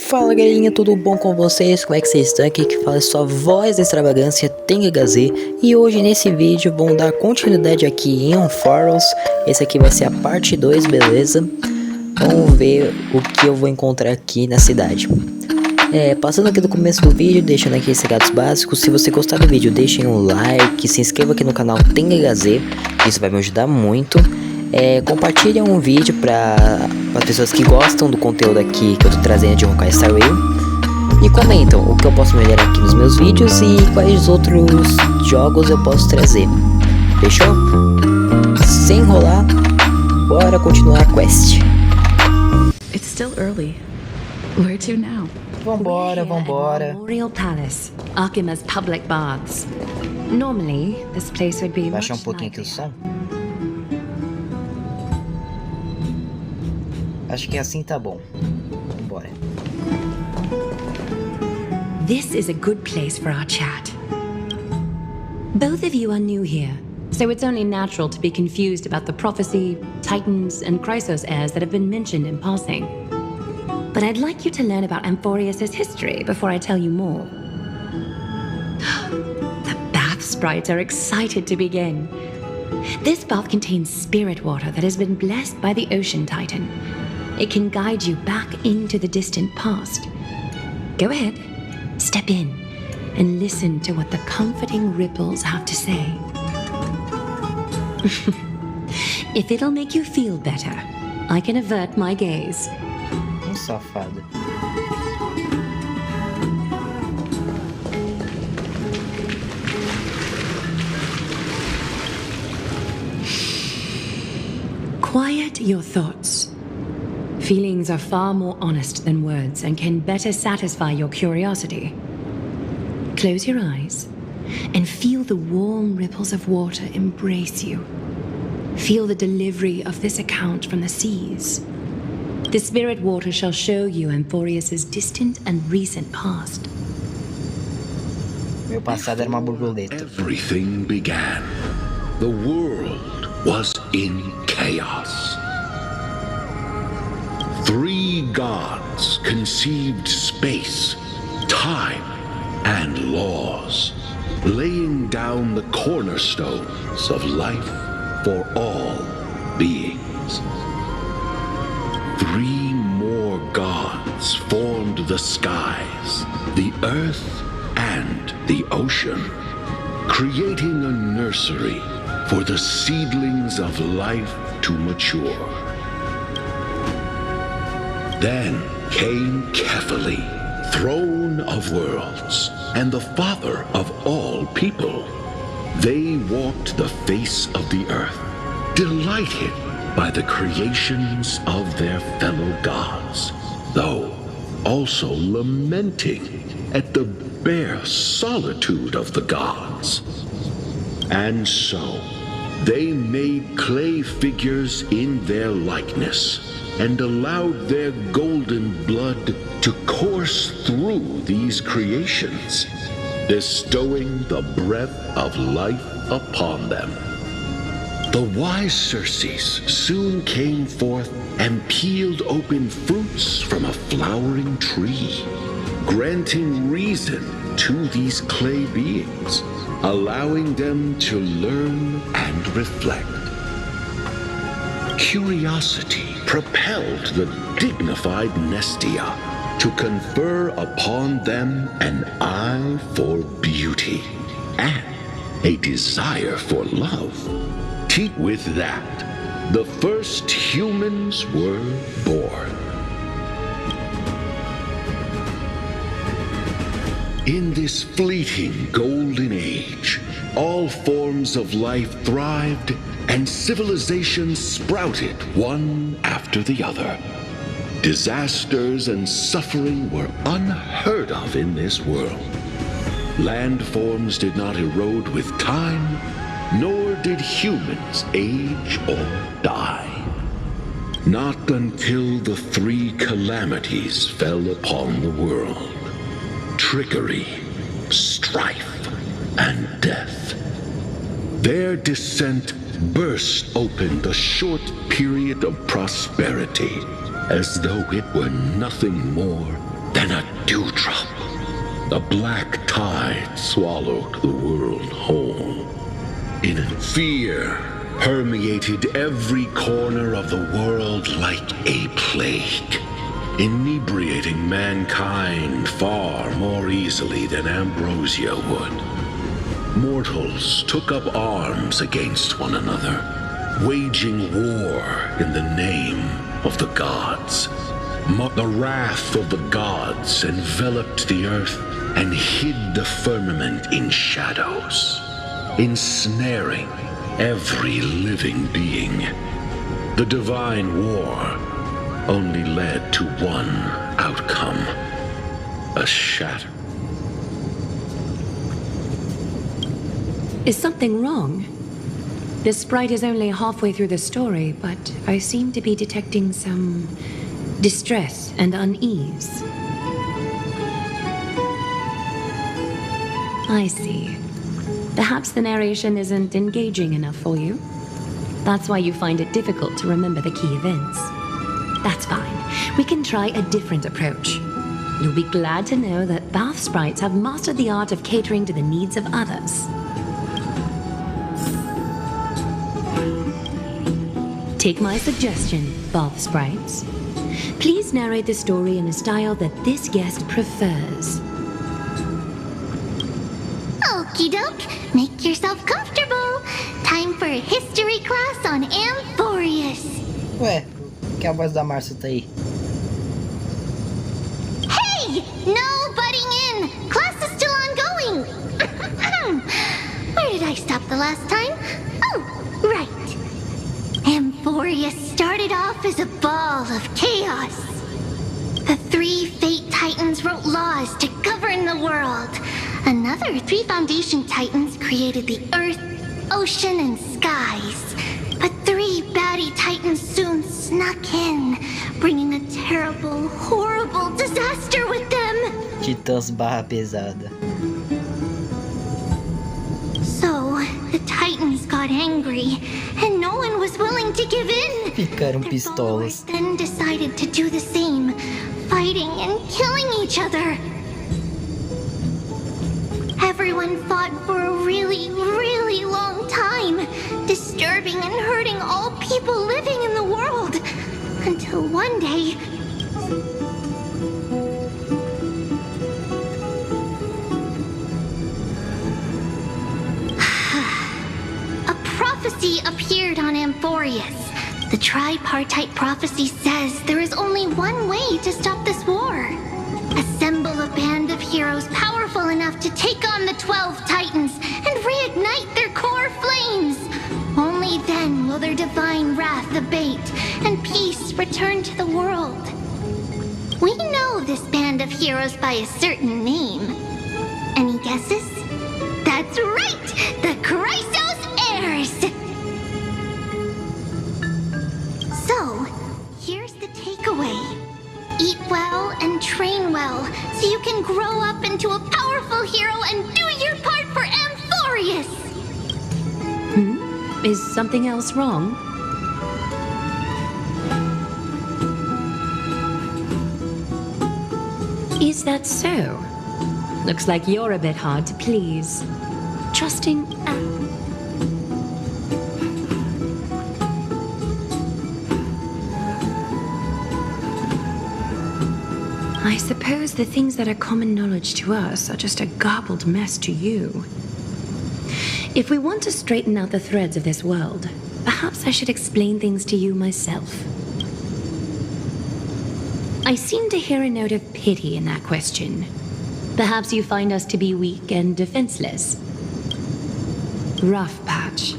Fala galerinha, tudo bom com vocês? Como é que vocês estão? Aqui que fala sua voz da extravagância TengaZ. E hoje nesse vídeo vamos dar continuidade aqui em Amphoreus. Esse aqui vai ser a parte 2, beleza? Vamos ver o que eu vou encontrar aqui na cidade. Passando aqui do começo do vídeo, deixando aqui esses recados básicos. Se você gostar do vídeo, deixem um like, se inscreva aqui no canal TengaZ, isso vai me ajudar muito. Compartilhem um vídeo para as pessoas que gostam do conteúdo aqui que eu tô trazendo de Honkai Star Rail. E comentam o que eu posso melhorar aqui nos meus vídeos e quais outros jogos eu posso trazer. Fechou? Sem enrolar, bora continuar a quest. It's still early. Where to now? Vambora. Memorial Palace, Archima's public baths. Normally, this place would be Baixar much pouquinho aqui o livelier. som. Acho que assim tá bom. Vambora. This is a good place for our chat. Both of you are new here, so it's only natural to be confused about the prophecy, titans, and Chrysos heirs that have been mentioned in passing. But I'd like you to learn about Amphoreus' history before I tell you more. The bath sprites are excited to begin. This bath contains spirit water that has been blessed by the ocean titan. It can guide you back into the distant past. Go ahead, step in, and listen to what the comforting ripples have to say. If it'll make you feel better, I can avert my gaze. Safado. Quiet your thoughts. Feelings are far more honest than words and can better satisfy your curiosity. Close your eyes and feel the warm ripples of water embrace you. Feel the delivery of this account from the seas. The spirit water shall show you Amphoreus' distant and recent past. Meu passado era uma borboleta. Everything began. The world was in chaos. Three gods conceived space, time, and laws, laying down the cornerstones of life for all beings. Three more gods formed the skies, the earth, and the ocean, creating a nursery for the seedlings of life to mature. Then came Kephali, throne of worlds, and the father of all people. They walked the face of the earth, delighted by the creations of their fellow gods, though also lamenting at the bare solitude of the gods. And so, they made clay figures in their likeness, and allowed their golden blood to course through these creations, bestowing the breath of life upon them. The wise Circes soon came forth and peeled open fruits from a flowering tree, granting reason to these clay beings, allowing them to learn and reflect. Curiosity propelled the dignified Nestia to confer upon them an eye for beauty and a desire for love. With that, the first humans were born. In this fleeting golden age, all forms of life thrived and civilizations sprouted one after the other. Disasters and suffering were unheard of in this world. Landforms did not erode with time, nor did humans age or die. Not until the three calamities fell upon the world: trickery, strife, and death. Their descent burst open the short period of prosperity, as though it were nothing more than a dewdrop. A black tide swallowed the world whole. In fear permeated every corner of the world like a plague, inebriating mankind far more easily than ambrosia would. Mortals took up arms against one another, waging war in the name of the gods. The wrath of the gods enveloped the earth and hid the firmament in shadows, ensnaring every living being. The divine war only led to one outcome: a shatter. Is something wrong? This sprite is only halfway through the story, but I seem to be detecting some distress and unease. I see. Perhaps the narration isn't engaging enough for you. That's why you find it difficult to remember the key events. That's fine. We can try a different approach. You'll be glad to know that bath sprites have mastered the art of catering to the needs of others. Take my suggestion, bath sprites. Please narrate the story in a style that this guest prefers. Okie doke, make yourself comfortable. Time for a history class on Amphoreus. Ué, que a voz da Márcia tá aí? Hey! No butting in! Class is still ongoing! Where did I stop the last time? Oh, right. Amphoreus started off as a ball of chaos. The 3 Fate Titans wrote laws to govern the world. Another 3 Foundation Titans created the earth, ocean, and skies. But 3 baddie Titans soon snuck in, bringing a terrible, horrible disaster with them. Titãs barra pesada. So, the Titans got angry, and no one was willing to give in. Ficaram Their pistolas. followers then decided to do the same, fighting and killing each other. Everyone fought for a really, really long time, disturbing and hurting all people living in the world. Until one day... a prophecy appeared on Amphoreus. The tripartite prophecy says there is only one way to stop this war. Assemble a band of heroes powerful enough to take on the 12 Titans and reignite their core flames. Only then will their divine wrath abate and peace return to the world. We know this band of heroes by a certain name. Any guesses? That's right! The Chrysos Heirs! So, here's the takeaway. Eat well and train well, so you can grow up into a powerful hero and do your part for Amphoreus! Is something else wrong? Is that so? Looks like you're a bit hard to please. Trusting... I suppose the things that are common knowledge to us are just a garbled mess to you. If we want to straighten out the threads of this world, perhaps I should explain things to you myself. I seem to hear a note of pity in that question. Perhaps you find us to be weak and defenseless. Rough patch.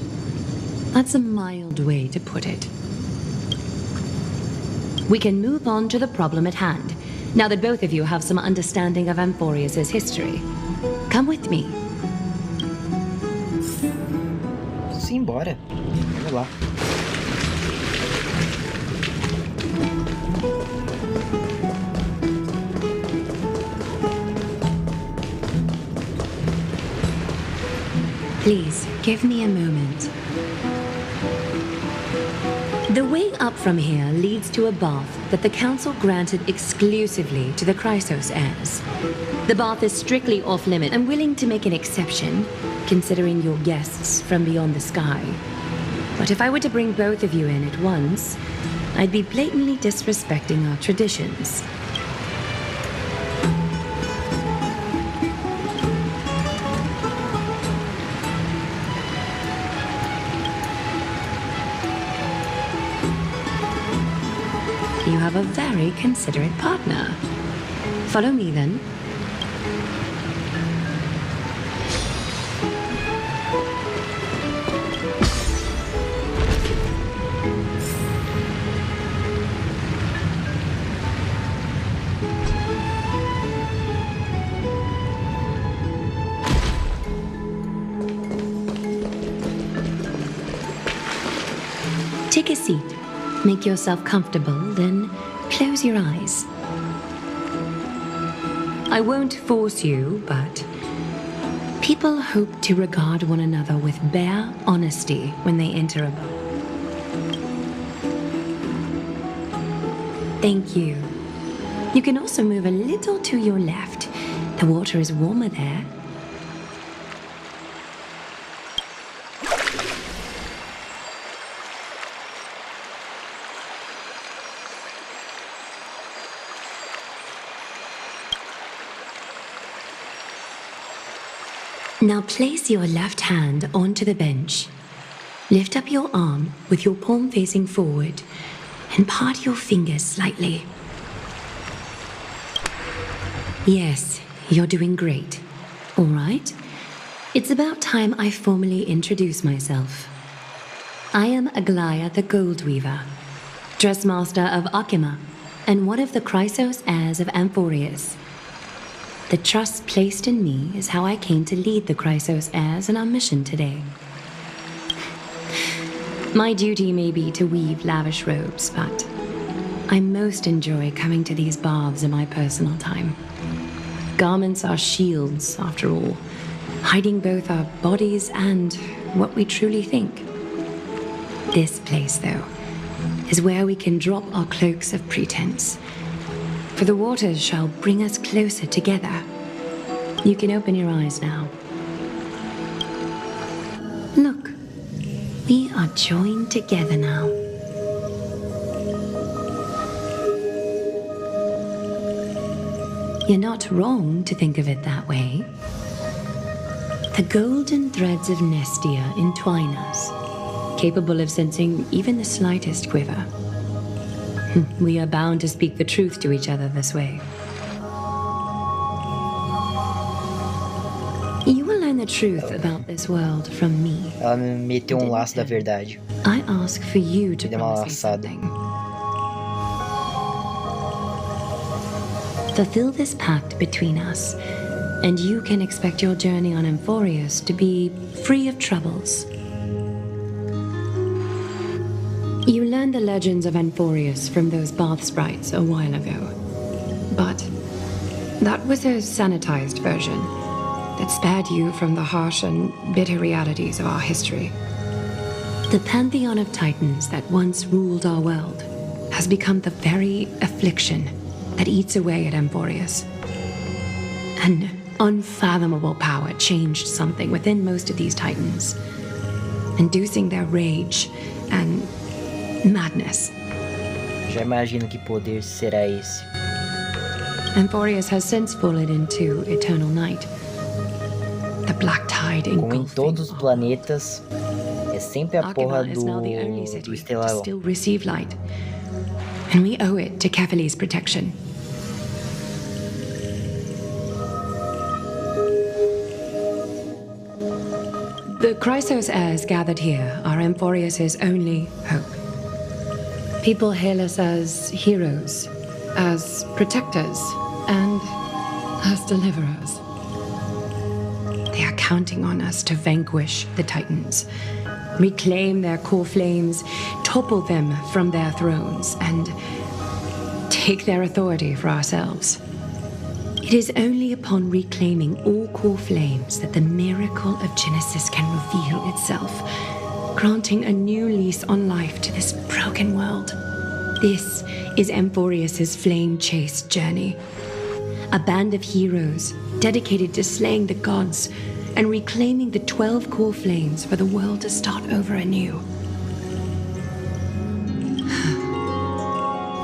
That's a mild way to put it. We can move on to the problem at hand, now that both of you have some understanding of Amphoreus' history. Come with me. Simbora. Vamos lá. Please, give me a moment. The The way up from here leads to a bath that the Council granted exclusively to the Chrysos heirs. The bath is strictly off-limit. I'm willing to make an exception, considering you're guests from beyond the sky. But if I were to bring both of you in at once, I'd be blatantly disrespecting our traditions. You have a very considerate partner. Follow me, then. Take a seat. Make yourself comfortable, then close your eyes. I won't force you, but people hope to regard one another with bare honesty when they enter a bar. Thank you. You can also move a little to your left. The water is warmer there. Now place your left hand onto the bench. Lift up your arm with your palm facing forward and part your fingers slightly. Yes, you're doing great. All right. It's about time I formally introduce myself. I am Aglaya the Gold Weaver, dressmaster of Akima, and one of the Chrysos heirs of Amphoreus. The trust placed in me is how I came to lead the Chrysos heirs in our mission today. My duty may be to weave lavish robes, but I most enjoy coming to these baths in my personal time. Garments are shields, after all, hiding both our bodies and what we truly think. This place, though, is where we can drop our cloaks of pretense. For the waters shall bring us closer together. You can open your eyes now. Look, we are joined together now. You're not wrong to think of it that way. The golden threads of Nestia entwine us, capable of sensing even the slightest quiver. We are bound to speak the truth to each other this way. You will learn the truth about this world from me. Ela me meteu laço da verdade. I ask for you to Me deu uma promise me laçada. something. Fulfill this pact between us, and you can expect your journey on Amphoreus to be free of troubles. You learned the legends of Amphoreus from those bath sprites a while ago. But that was a sanitized version that spared you from the harsh and bitter realities of our history. The pantheon of titans that once ruled our world has become the very affliction that eats away at Amphoreus. An unfathomable power changed something within most of these titans, inducing their rage and madness. Já imagino que poder será esse. Amphoreus has since fallen into eternal night. The black tide Como em engulfing todos os all. planetas, é sempre a porra Akima is now the only do city to estelarão. still receive light, and we owe it to Kefali's protection. The Chrysos heirs gathered here are Amphoreus' only hope. People hail us as heroes, as protectors, and as deliverers. They are counting on us to vanquish the Titans, reclaim their core flames, topple them from their thrones, and take their authority for ourselves. It is only upon reclaiming all core flames that the miracle of Genesis can reveal itself, granting a new lease on life to this broken world. This is Amphoreus' flame-chased journey. A band of heroes dedicated to slaying the gods and reclaiming the 12 core flames for the world to start over anew.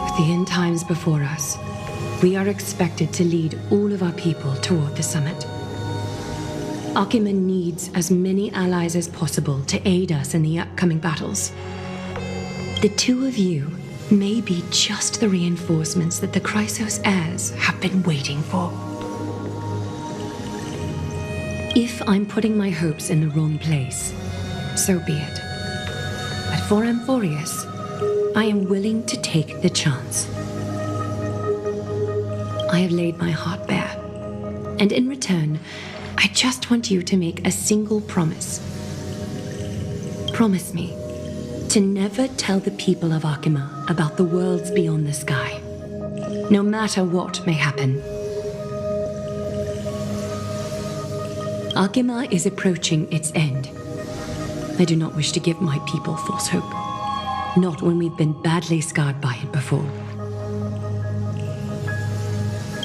With the end times before us, we are expected to lead all of our people toward the summit. Arkema needs as many allies as possible to aid us in the upcoming battles. The two of you may be just the reinforcements that the Chrysos heirs have been waiting for. If I'm putting my hopes in the wrong place, so be it. But for Amphoreus, I am willing to take the chance. I have laid my heart bare, and in return, I just want you to make a single promise. Promise me to never tell the people of Arkema about the worlds beyond the sky, no matter what may happen. Arkema is approaching its end. I do not wish to give my people false hope, not when we've been badly scarred by it before.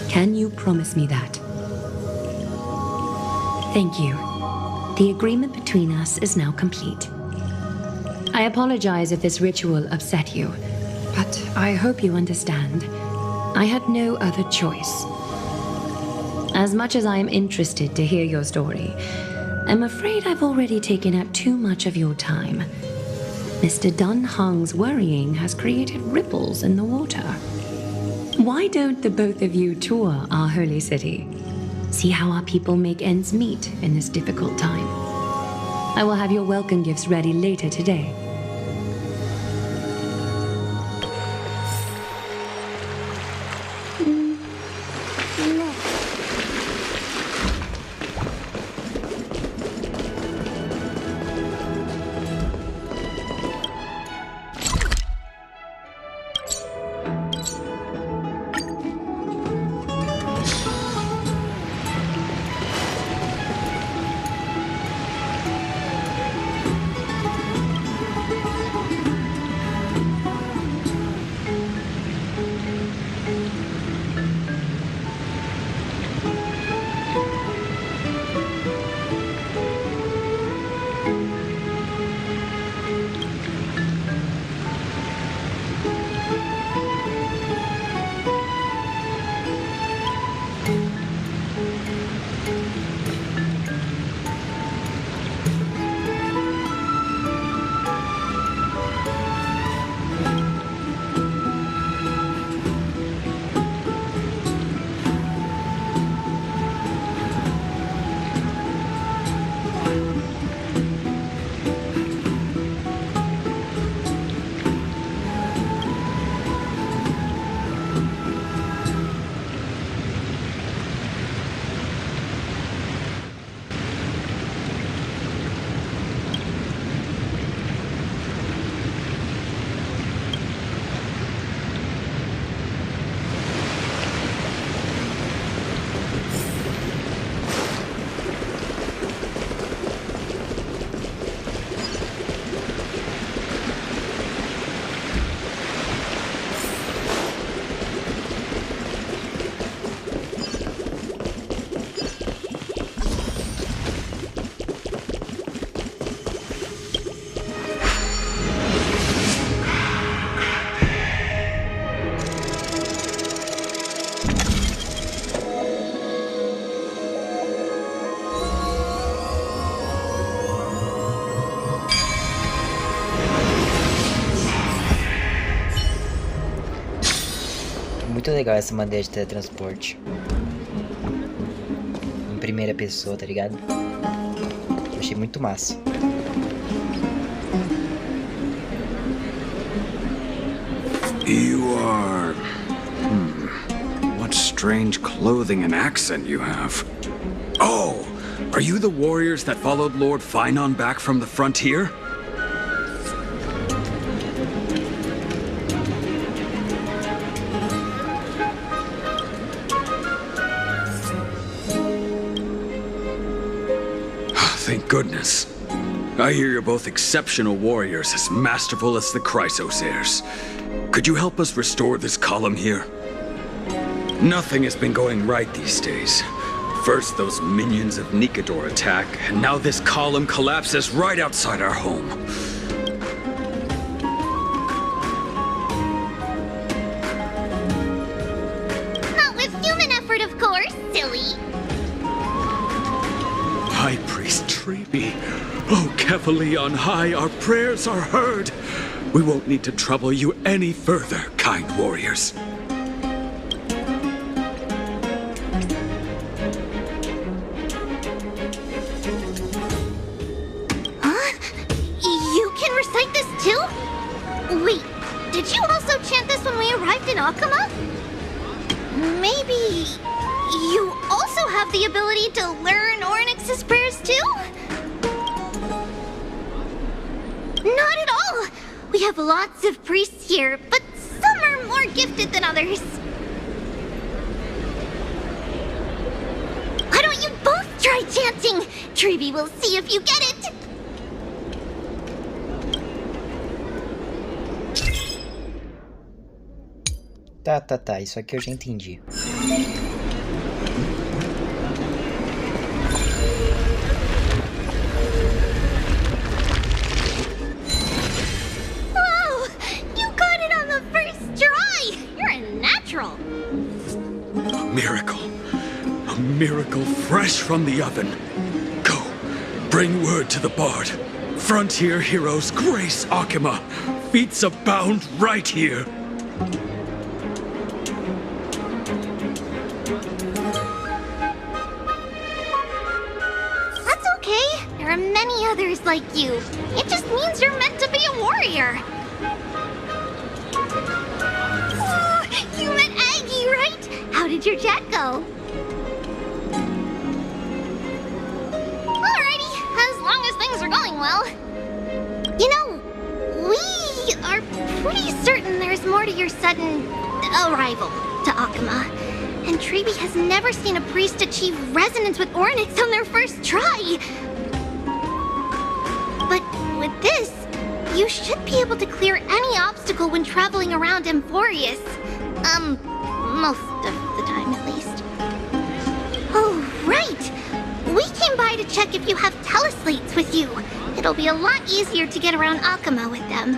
Can you promise me that? Thank you. The agreement between us is now complete. I apologize if this ritual upset you, but I hope you understand. I had no other choice. As much as I am interested to hear your story, I'm afraid I've already taken up too much of your time. Mr. Dun Hong's worrying has created ripples in the water. Why don't the both of you tour our holy city? See how our people make ends meet in this difficult time. I will have your welcome gifts ready later today. Muito legal essa maneira de teletransporte. Em primeira pessoa, tá ligado? Achei muito massa. You are... What strange clothing and accent you have. Oh, are you the warriors that followed Lord Finon back from the frontier? Thank goodness. I hear you're both exceptional warriors, as masterful as the Chrysos heirs. Could you help us restore this column here? Nothing has been going right these days. First, those minions of Nikador attack, and now this column collapses right outside our home. Not with human effort, of course, silly. High Priest Treeby. Oh, Kefali on high, our prayers are heard. We won't need to trouble you any further, kind warriors. Huh? You can recite this too? Wait, did you also chant this when we arrived in Akama? Maybe you also have the ability to learn Ornyx's prayers too? Not at all! We have lots of priests here, but some are more gifted than others. Why don't you both try chanting? Treeby will see if you get it! Tá, isso aqui eu já entendi. Wow! You got it on the first try! You're a natural! A miracle. A miracle fresh from the oven. Go, bring word to the bard. Frontier heroes grace Akama. Feats abound right here. That's okay. There are many others like you. It just means you're meant to be a warrior. Oh, you met Aggie, right? How did your chat go? Alrighty, as long as things are going well. You know, we are pretty certain there's more to your sudden arrival to Akama. And Treeby has never seen a priest achieve resonance with Ornyx on their first try. But with this, you should be able to clear any obstacle when traveling around Amphoreus. Most of the time at least. Oh, right! We came by to check if you have teleslates with you. It'll be a lot easier to get around Akama with them.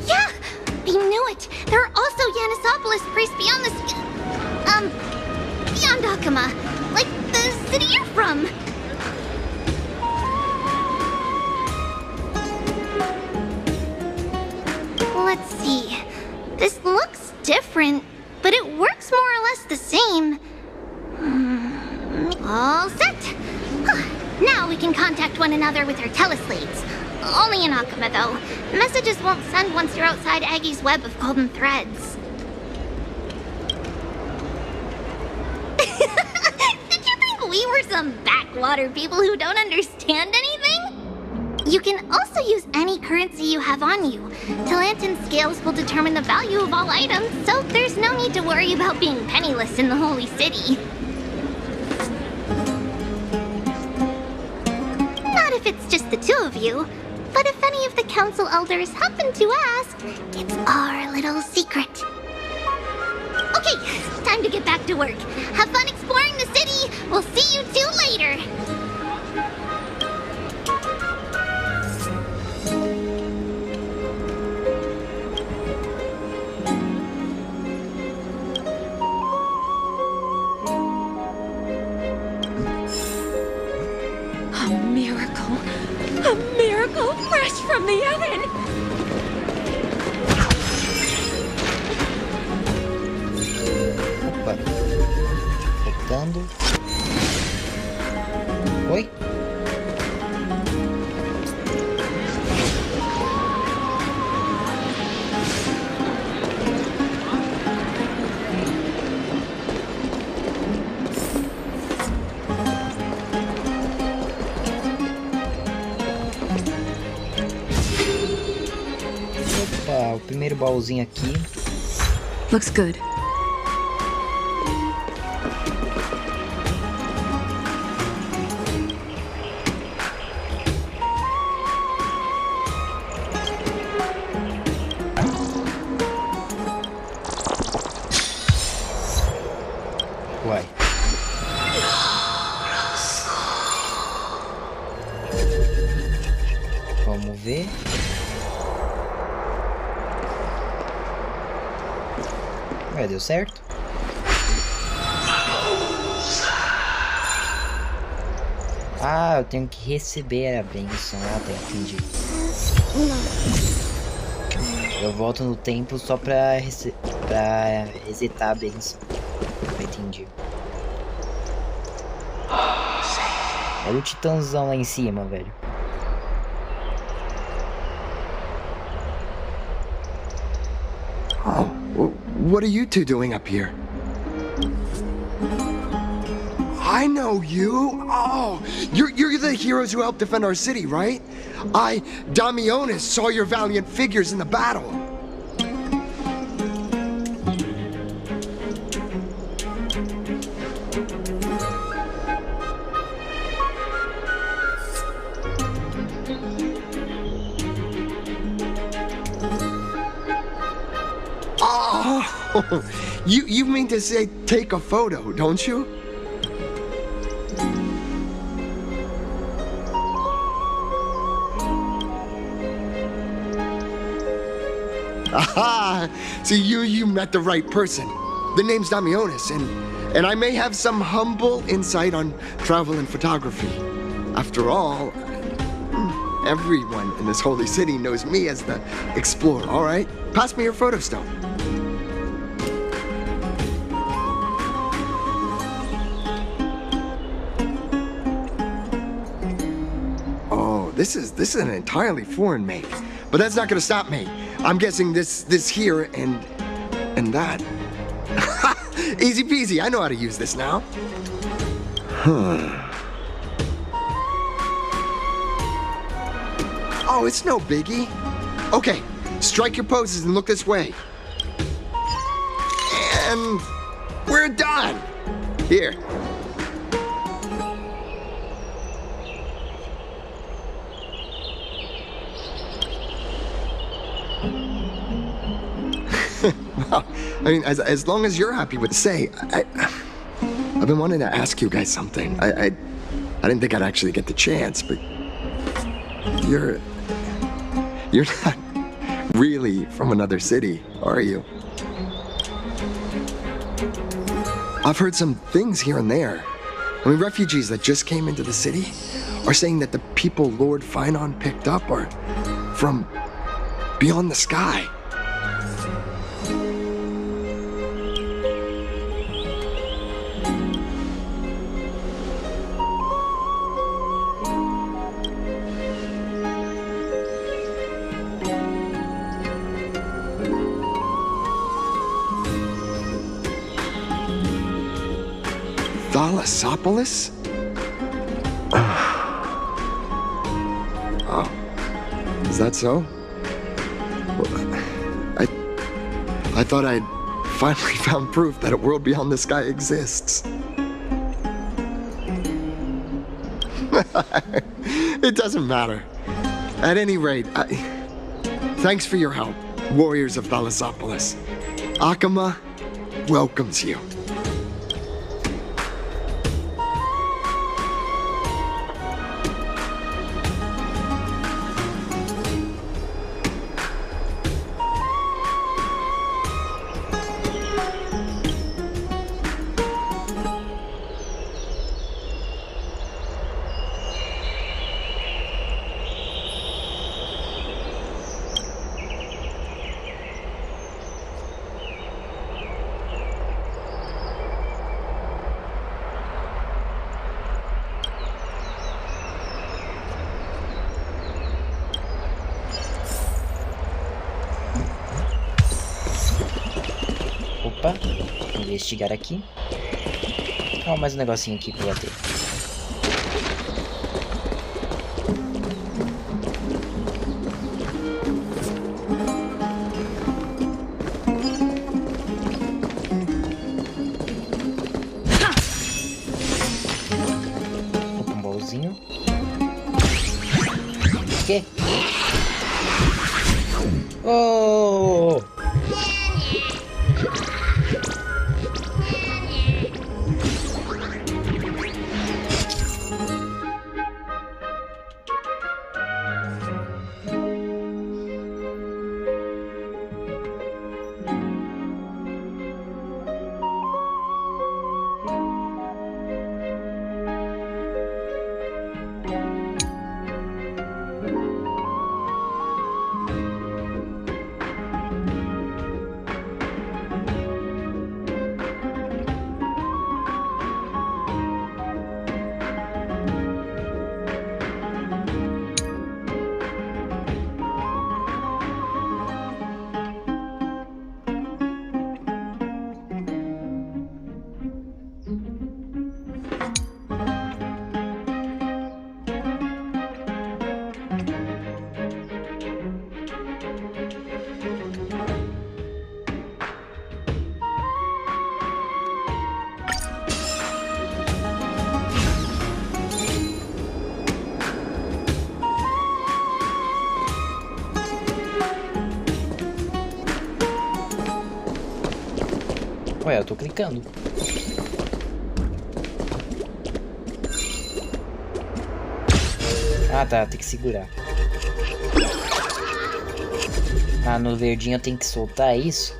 Yeah! We knew it! There are also Yanisopolis priests beyond this... beyond Akama. Like the city you're from. Let's see. This looks different, but it works more or less the same. All set. Now we can contact one another with our teleslates. Only in Akama, though. Messages won't send once you're outside Aggie's web of golden threads. Did you think we were some backwater people who don't understand anything? You can also use any currency you have on you. Talantan scales will determine the value of all items, so there's no need to worry about being penniless in the Holy City. Not if it's just the two of you, but if any of the council elders happen to ask, it's our little secret. Okay, time to get back to work. Have fun exploring the city. We'll see you two later. A miracle fresh from the oven! Opa. Voltando. Oi? O primeiro baúzinho aqui. Looks good. Ué, deu certo? Ah, eu tenho que receber a bênção. Ah, tá, entendi. Eu volto no tempo só pra resetar a bênção. Entendi. Olha o titãzão lá em cima, velho. Oh, what are you two doing up here? I know you. Oh, you're the heroes who helped defend our city, right? I, Damionis, saw your valiant figures in the battle. Oh, you mean to say take a photo, don't you? Aha! See, you met the right person. The name's Damionis, and I may have some humble insight on travel and photography. After all, everyone in this holy city knows me as the explorer, all right? Pass me your photo stone. Oh, this is an entirely foreign make, but that's not gonna stop me. I'm guessing this here and that. Easy peasy, I know how to use this now. Oh, it's no biggie. Okay, strike your poses and look this way. And we're done. Here. Well, I mean, as long as you're happy with say, I've been wanting to ask you guys something. I didn't think I'd actually get the chance, but you're not really from another city, are you? I've heard some things here and there. I mean, refugees that just came into the city are saying that the people Lord Finon picked up are from beyond the sky. Thalassopolis? Oh, is that so? Well, I thought I'd finally found proof that a world beyond the sky exists. It doesn't matter. At any rate, thanks for your help, warriors of Thalassopolis. Akama welcomes you. Opa, investigar aqui. Ó, mais um negocinho aqui pra bater. Opa, um baúzinho. Que? Oh! Ué, eu tô clicando. Ah, tá, tem que segurar. Ah, no verdinho eu tenho que soltar isso?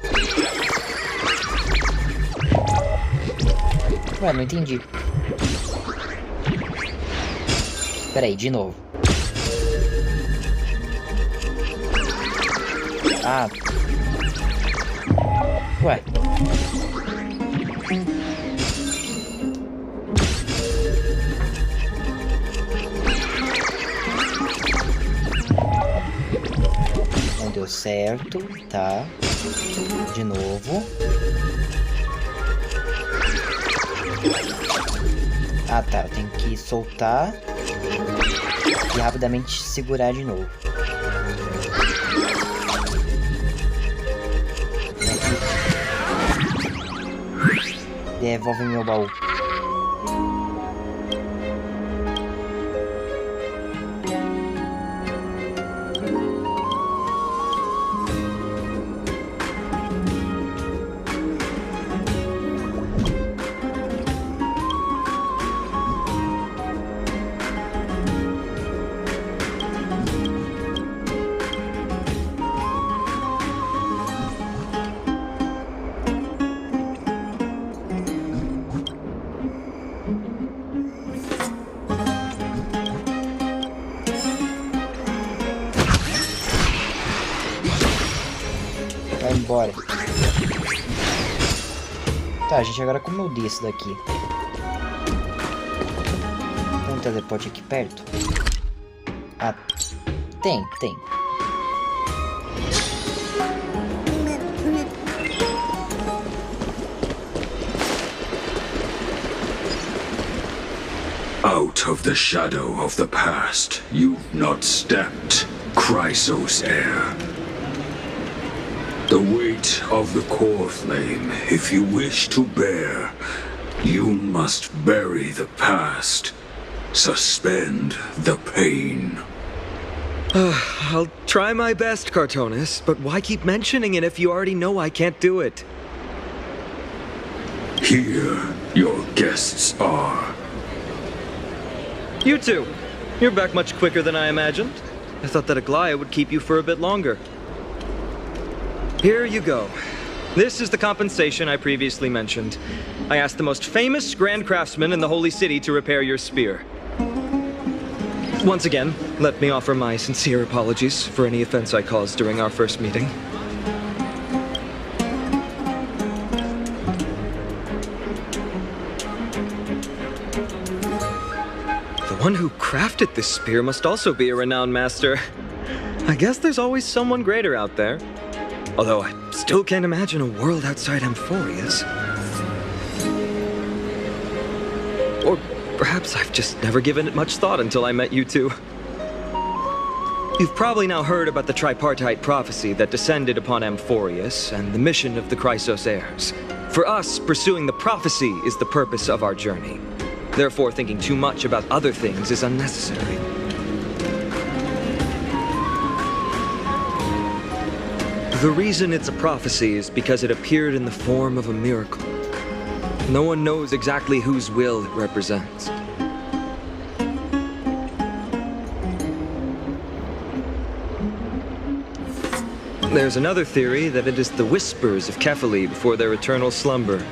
Ué, não entendi. Pera aí, de novo. Ah. Ué. Não deu certo, tá? De novo. Ah, tá. Eu tenho que soltar e rapidamente segurar de novo. Devolve meu baú. Vai embora. Tá, gente, agora como eu desço daqui? Tem um teleporte aqui perto? Ah, tem. Out of the shadow of the past, you've not stepped, Chrysos heir. The weight of the core flame, if you wish to bear, you must bury the past. Suspend the pain. I'll try my best, Cartonis, but why keep mentioning it if you already know I can't do it? Here, your guests are. You two. You're back much quicker than I imagined. I thought that Aglaya would keep you for a bit longer. Here you go. This is the compensation I previously mentioned. I asked the most famous grand craftsman in the Holy City to repair your spear. Once again, let me offer my sincere apologies for any offense I caused during our first meeting. The one who crafted this spear must also be a renowned master. I guess there's always someone greater out there. Although I still can't imagine a world outside Amphoreus. Or perhaps I've just never given it much thought until I met you two. You've probably now heard about the tripartite prophecy that descended upon Amphoreus and the mission of the Chrysos heirs. For us, pursuing the prophecy is the purpose of our journey. Therefore, thinking too much about other things is unnecessary. The reason it's a prophecy is because it appeared in the form of a miracle. No one knows exactly whose will it represents. There's another theory that it is the whispers of Kephali before their eternal slumber.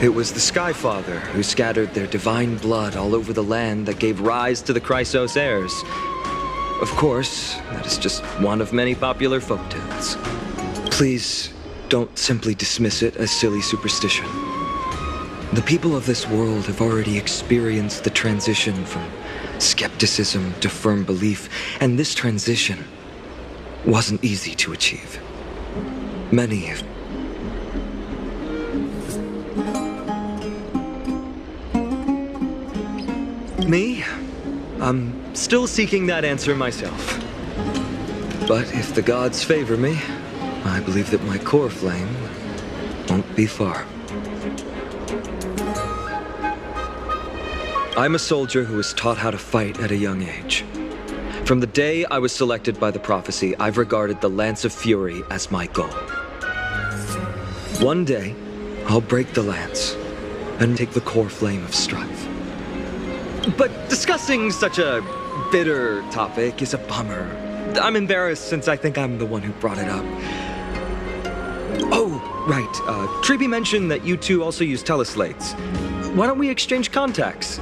It was the Skyfather who scattered their divine blood all over the land that gave rise to the Chrysos heirs. Of course, that is just one of many popular folktales. Please, don't simply dismiss it as silly superstition. The people of this world have already experienced the transition from skepticism to firm belief, and this transition wasn't easy to achieve. Many have... Me? I'm still seeking that answer myself. But if the gods favor me, I believe that my core flame won't be far. I'm a soldier who was taught how to fight at a young age. From the day I was selected by the prophecy, I've regarded the Lance of Fury as my goal. One day, I'll break the lance and take the core flame of strife. But discussing such a bitter topic is a bummer. I'm embarrassed since I think I'm the one who brought it up. Oh, right. Treeby mentioned that you two also use teleslates. Why don't we exchange contacts?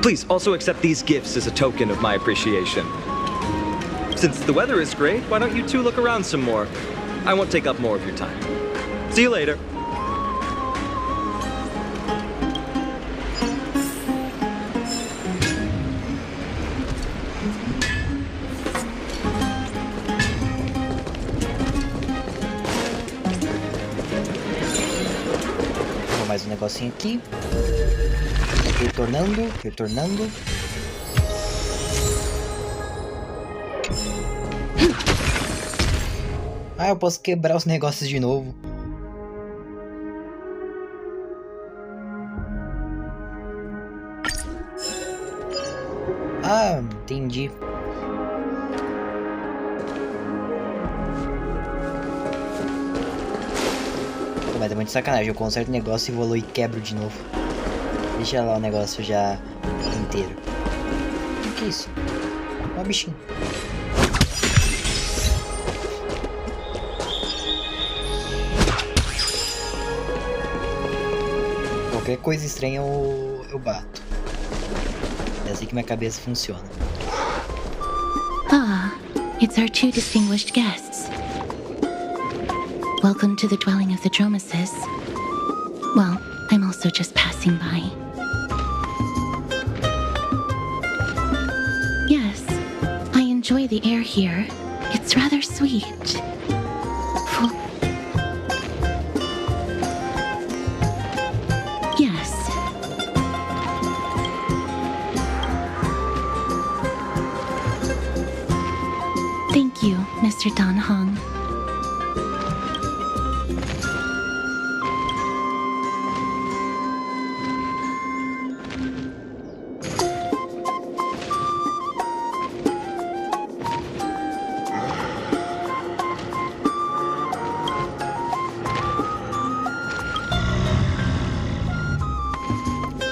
Please also accept these gifts as a token of my appreciation. Since the weather is great, why don't you two look around some more? I won't take up more of your time. See you later. Mais um negocinho aqui. Retornando. Ah, eu posso quebrar os negócios de novo. Ah, entendi. Mas é muito sacanagem, eu conserto o negócio e vou lá e quebro de novo. Deixa lá o negócio já inteiro. O que é isso? Ó o bichinho. Qualquer coisa estranha eu bato. É assim que minha cabeça funciona. Ah, it's our two distinguished guests. Welcome to the dwelling of the Dromeses. Well, I'm also just passing by. Yes, I enjoy the air here. It's rather sweet. Yes. Thank you, Mr. Dan Hong.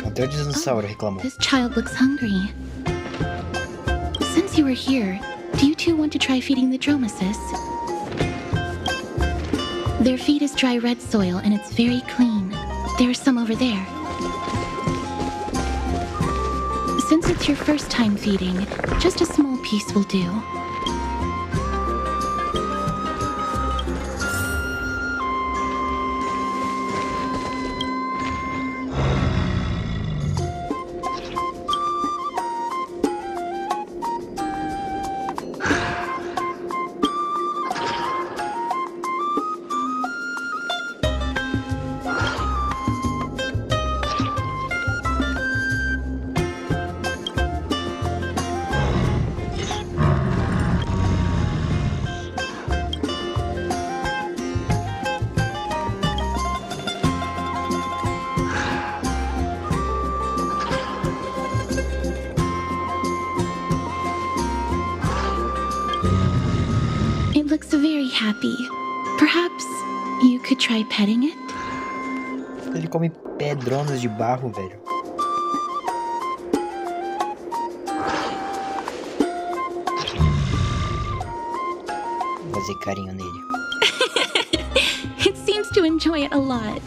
Até o dinossauro reclamou. This child looks hungry. Since you were here, do you two want to try feeding the Dromeses? Their feed is dry red soil and it's very clean. There's some over there. Since it's your first time feeding, just a small piece will do. It looks very happy. Perhaps you could try petting it? Ele come pedronas de barro, velho. Vou fazer carinho nele. It seems to enjoy it a lot.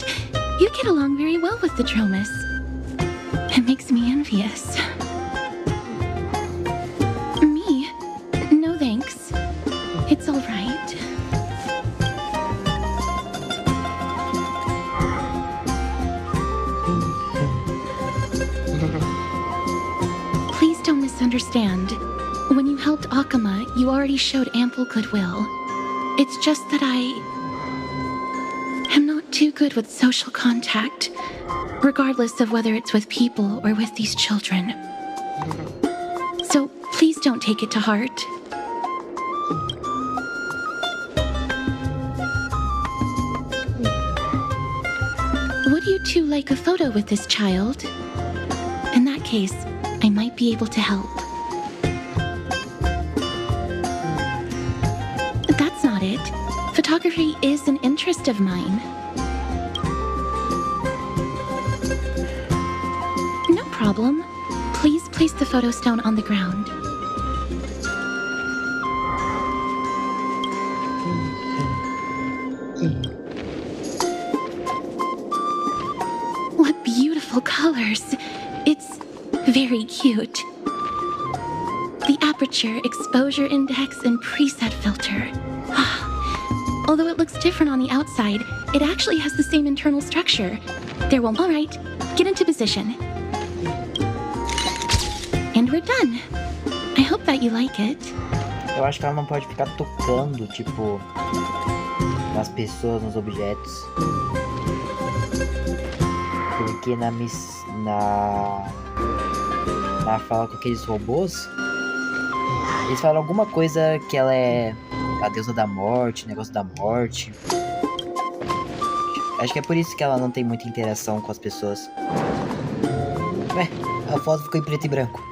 You get along very well with the Dromes. It makes me envious. Me? No thanks. It's all right. Please don't misunderstand. When you helped Akama, you already showed ample goodwill. It's just that I am not too good with social contact, regardless of whether it's with people or with these children. So please don't take it to heart. Would you two like a photo with this child? In that case, I might be able to help. That's not it. Photography is an interest of mine. problem. Please place the photo stone on the ground. What beautiful colors. It's very cute. The aperture, exposure index, and preset filter. Although it looks different on the outside, it actually has the same internal structure. Alright, get into position. And we're done. I hope that you like it. Eu acho que ela não pode ficar tocando, tipo, nas pessoas, nos objetos. Porque na fala com aqueles robôs, eles falam alguma coisa que ela é a deusa da morte, negócio da morte. Acho que é por isso que ela não tem muita interação com as pessoas. Ué, a foto ficou em preto e branco.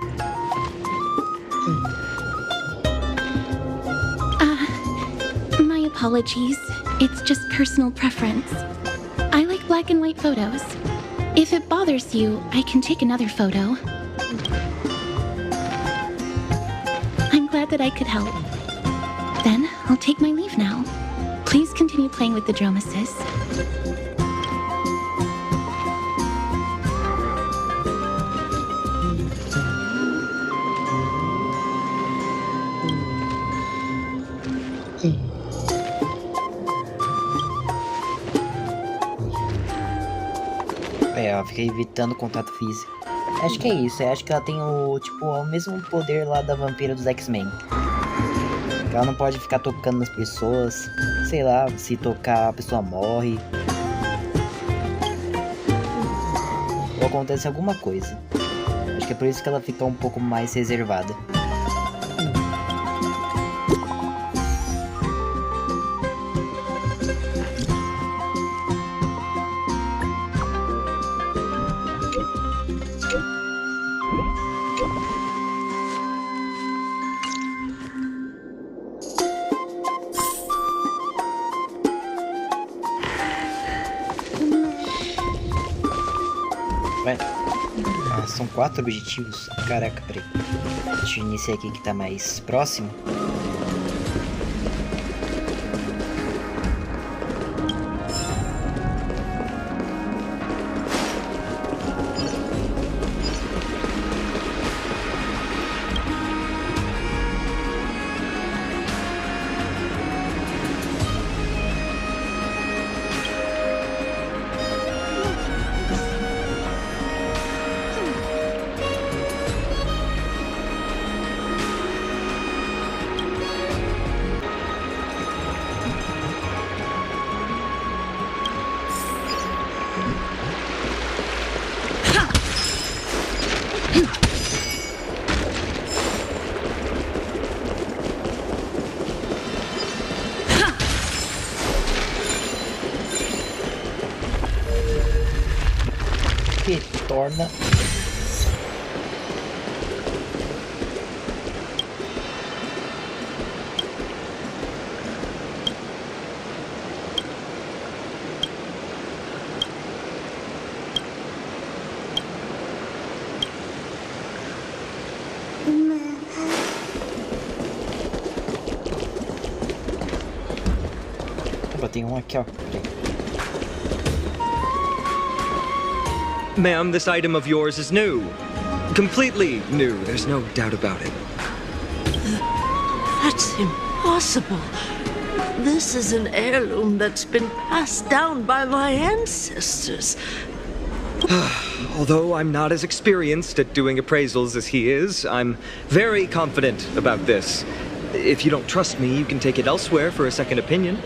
My apologies. It's just personal preference. I like black and white photos. If it bothers you, I can take another photo. I'm glad that I could help. Then, I'll take my leave now. Please continue playing with the Dromesis. Ela fica evitando contato físico. Acho que é isso, acho que ela tem o mesmo poder lá da vampira dos X-Men. Ela não pode ficar tocando nas pessoas, sei lá, se tocar a pessoa morre. Ou acontece alguma coisa. Acho que é por isso que ela fica um pouco mais reservada. Ué, são 4 objetivos? Caraca, peraí. Deixa eu iniciar aqui que tá mais próximo. Que torna tem um aqui, ó. Ma'am, this item of yours is new. Completely new, there's no doubt about it. That's impossible. This is an heirloom that's been passed down by my ancestors. Although I'm not as experienced at doing appraisals as he is, I'm very confident about this. If you don't trust me, you can take it elsewhere for a second opinion.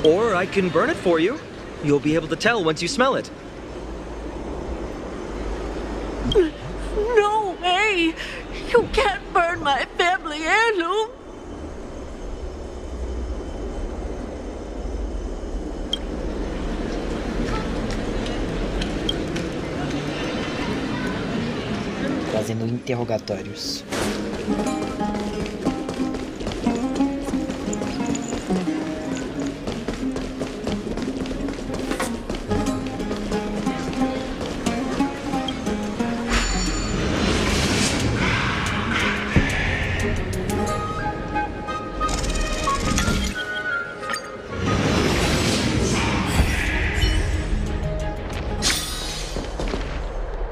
Or I can burn it for you. You'll be able to tell once you smell it. No way! You can't burn my family heirloom! Fazendo interrogatórios.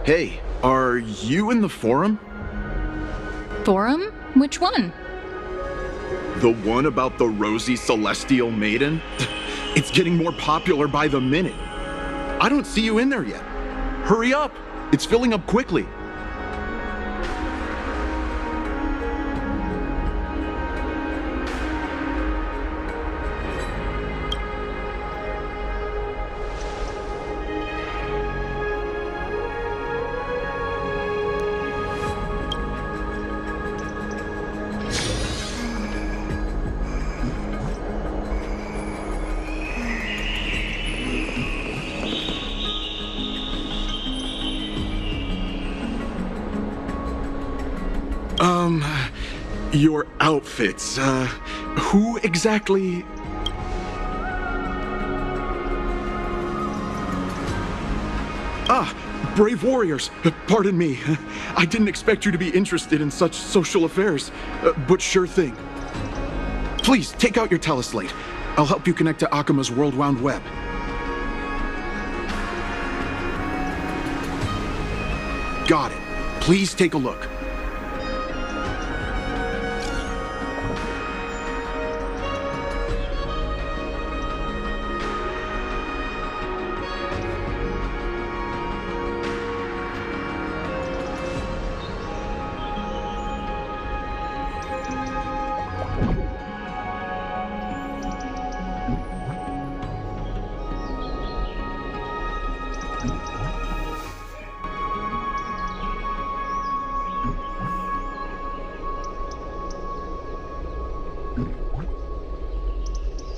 Hey, are you in the forum? Forum? Which one? The one about the rosy celestial maiden? It's getting more popular by the minute. I don't see you in there yet. Hurry up! It's filling up quickly. Your outfits, who exactly... Ah, brave warriors, pardon me. I didn't expect you to be interested in such social affairs, but sure thing. Please, take out your teleslate. I'll help you connect to Akuma's World Wound Web. Got it. Please take a look.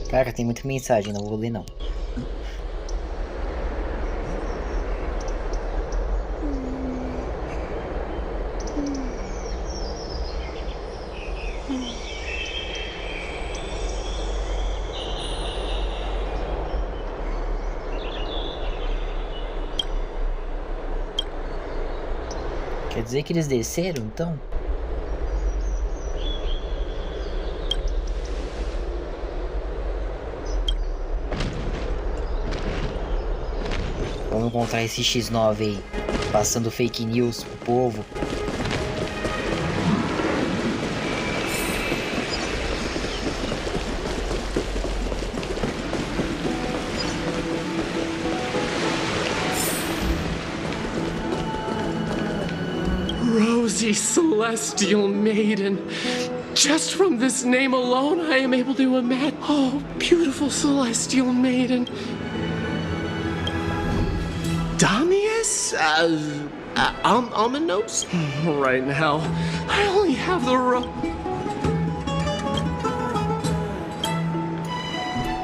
Caraca, tem muita mensagem, não vou ler não. Quer dizer que eles desceram, então? Vamos encontrar esse X9 aí, passando fake news pro povo. Rosy Celestial Maiden. Just from this name alone, I am able to imagine. Oh, beautiful Celestial Maiden. Damius? Ominous? Right now, I only have the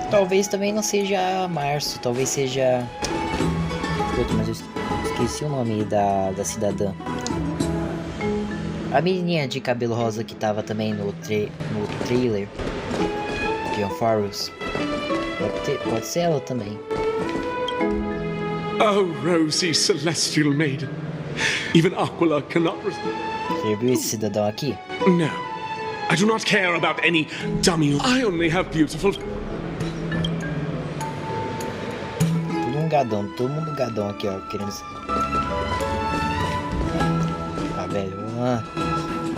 Talvez também não seja Março, talvez seja... Puta, mas eu esqueci o nome da cidadã. A menininha de cabelo rosa que tava também no trailer de Amphoreus. Pode ser ela também. Oh, Rosy Celestial Maiden. Even Aquila cannot... Você viu esse cidadão aqui? No. I do not care about any dummy. I only have beautiful... Todo mundo gadão aqui, ó, querendo... Ah, velho,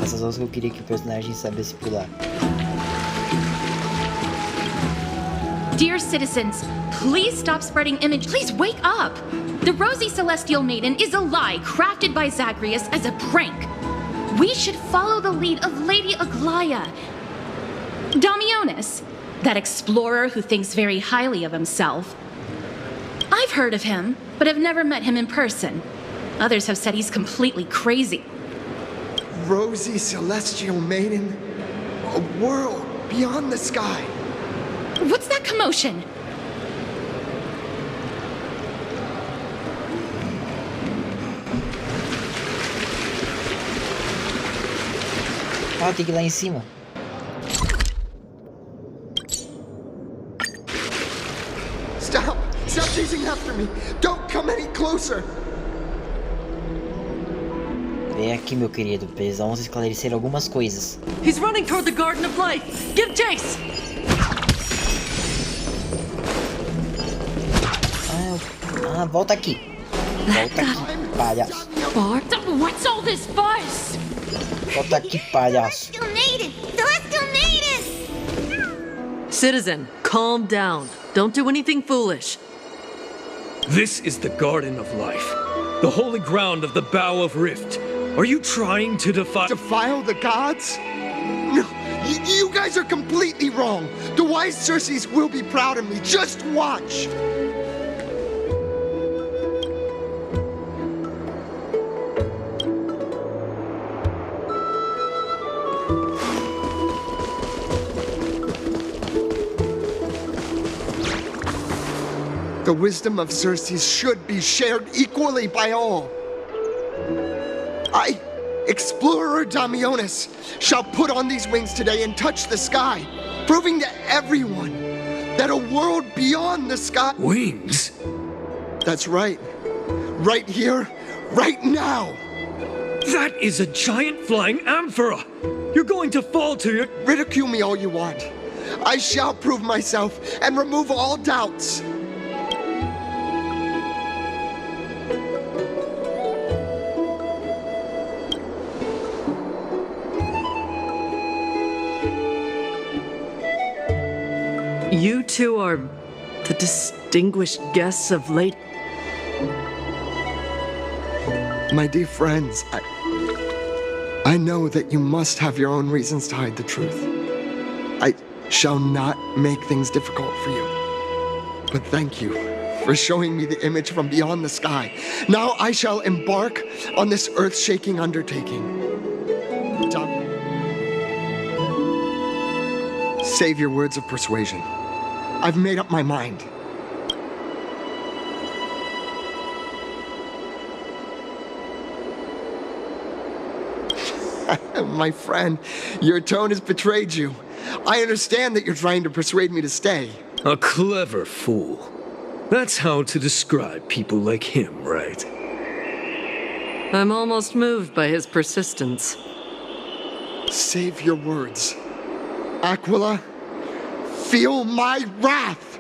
essas horas que eu queria que o personagem soubesse pular. Dear citizens, please stop spreading image. Please wake up! The Rosy Celestial Maiden is a lie crafted by Zagreus as a prank. We should follow the lead of Lady Aglaya. Damionis, that explorer who thinks very highly of himself. I've heard of him, but have never met him in person. Others have said he's completely crazy. Rosy Celestial Maiden, a world beyond the sky. What's that commotion? Ah, tem que ir lá em cima. Stop! Stop chasing after me! Don't come any closer! Vem aqui, meu querido. Precisamos esclarecer algumas coisas. He's running toward the Garden of Life. Give chase! Volta aqui. Volta aqui. palhaço. Bart, what's all this fuss? Volta aqui, palhaço. Celestial Maiden! Celestial Maiden! Citizen, calm down. Don't do anything foolish. This is the Garden of Life, the holy ground of the Bow of Rift. Are you trying to Defile the gods? No, you guys are completely wrong. The wise Circes will be proud of me. Just watch. The wisdom of Circes should be shared equally by all. I, Explorer Damionis, shall put on these wings today and touch the sky, proving to everyone that a world beyond the sky... Wings? That's right. Right here, right now. That is a giant flying amphora! You're going to fall to your... Ridicule me all you want. I shall prove myself and remove all doubts. You two are the distinguished guests of late. My dear friends, I know that you must have your own reasons to hide the truth. I shall not make things difficult for you. But thank you for showing me the image from beyond the sky. Now I shall embark on this earth-shaking undertaking. Save your words of persuasion. I've made up my mind. My friend, your tone has betrayed you. I understand that you're trying to persuade me to stay. A clever fool. That's how to describe people like him, right? I'm almost moved by his persistence. Save your words. Aquila, feel my wrath!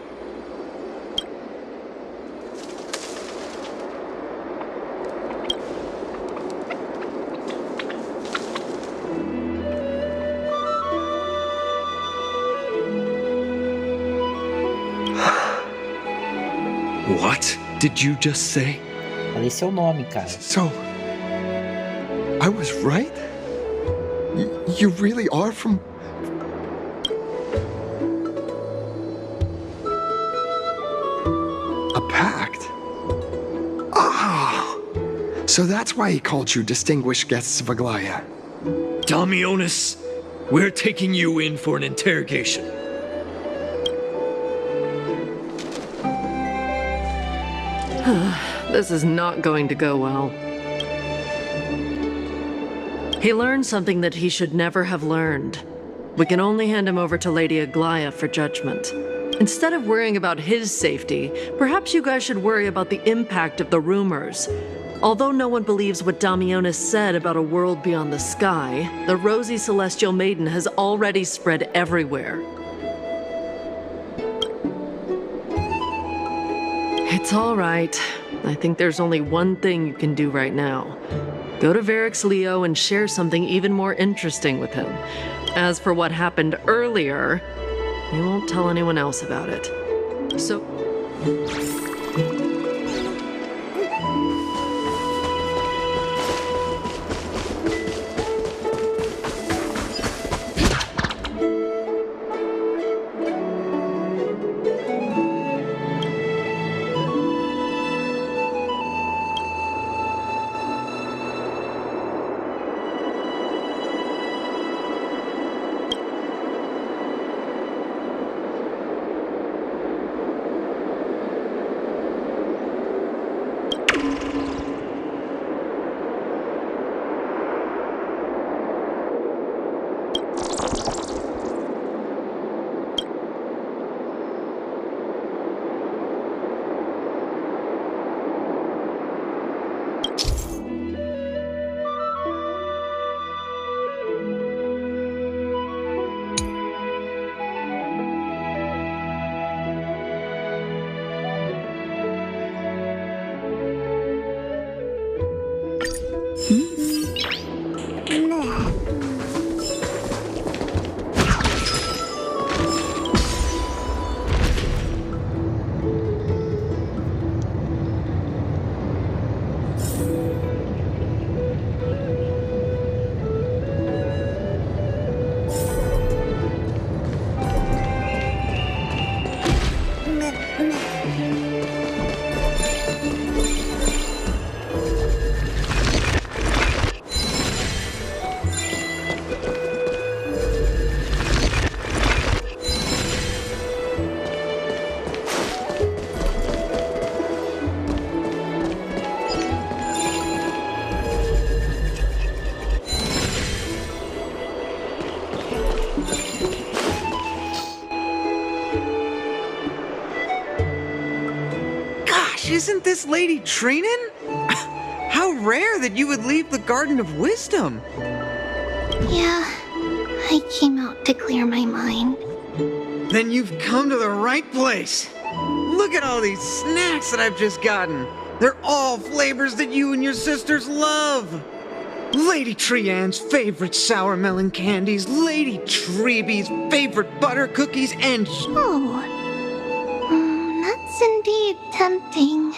What did you just say? Falei seu nome, cara. So, I was right? You really are from... a pact? Ah! So that's why he called you distinguished guests of Aglaya. Damionis, we're taking you in for an interrogation. This is not going to go well. He learned something that he should never have learned. We can only hand him over to Lady Aglaya for judgment. Instead of worrying about his safety, perhaps you guys should worry about the impact of the rumors. Although no one believes what Damionis said about a world beyond the sky, the rosy celestial maiden has already spread everywhere. It's all right. I think there's only one thing you can do right now. Go to Varix Leo and share something even more interesting with him. As for what happened earlier, you won't tell anyone else about it. So... Gosh, isn't this Lady Treenan? How rare that you would leave the Garden of Wisdom. Yeah, I came out to clear my mind. Then you've come to the right place. Look at all these snacks that I've just gotten. They're all flavors that you and your sisters love. Lady Treeann's favorite sour melon candies, Lady Treebee's favorite butter cookies, and... Oh, that's indeed tempting.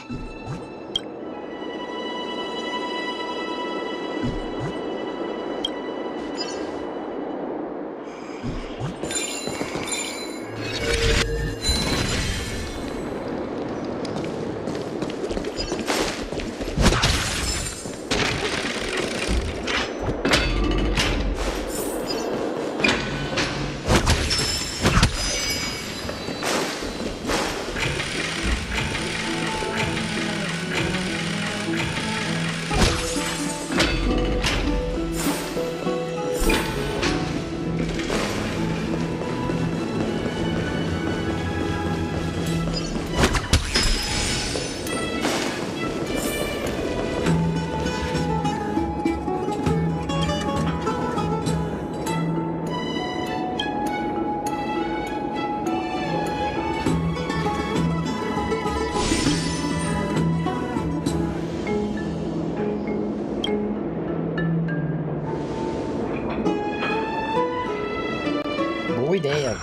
Boa ideia.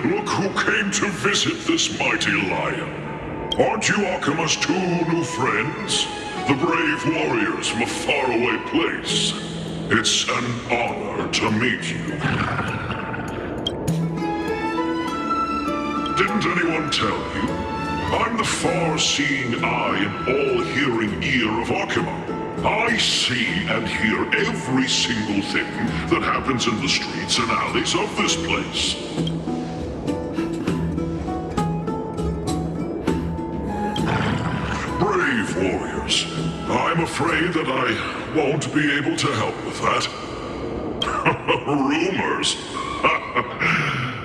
Look who came to visit this mighty lion. Aren't you Akima's two new friends? The brave warriors from a faraway place. It's an honor to meet you. Didn't anyone tell you? I'm the far-seeing eye and all-hearing ear of Akima. I see and hear every single thing that happens in the streets and alleys of this place. Brave warriors, I'm afraid that I won't be able to help with that. Rumors?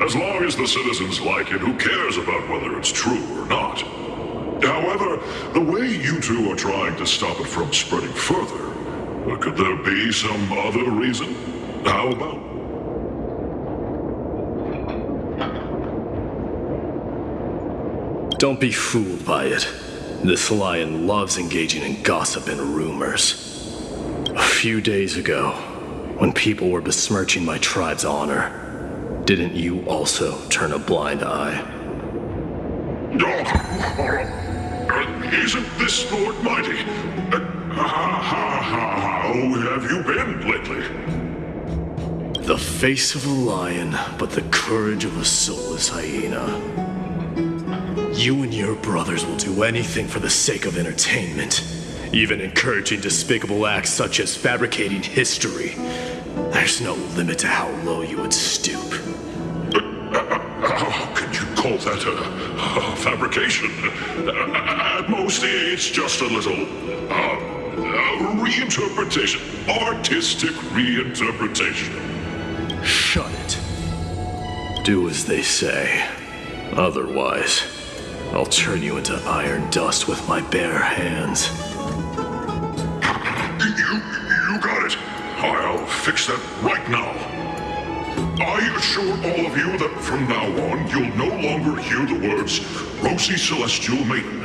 As long as the citizens like it, who cares about whether it's true or not? However, the way you two are trying to stop it from spreading further, could there be some other reason? How about? Don't be fooled by it. This lion loves engaging in gossip and rumors. A few days ago, when people were besmirching my tribe's honor, didn't you also turn a blind eye? Isn't this Lord Mighty? How have you been lately? The face of a lion, but the courage of a soulless hyena. You and your brothers will do anything for the sake of entertainment, even encouraging despicable acts such as fabricating history. There's no limit to how low you would stoop. How can you call that a fabrication? At most, it's just a little reinterpretation. Artistic reinterpretation. Shut it. Do as they say. Otherwise, I'll turn you into iron dust with my bare hands. You got it. I'll fix that right now. I assure all of you that from now on, you'll no longer hear the words Rosy Celestial Maiden.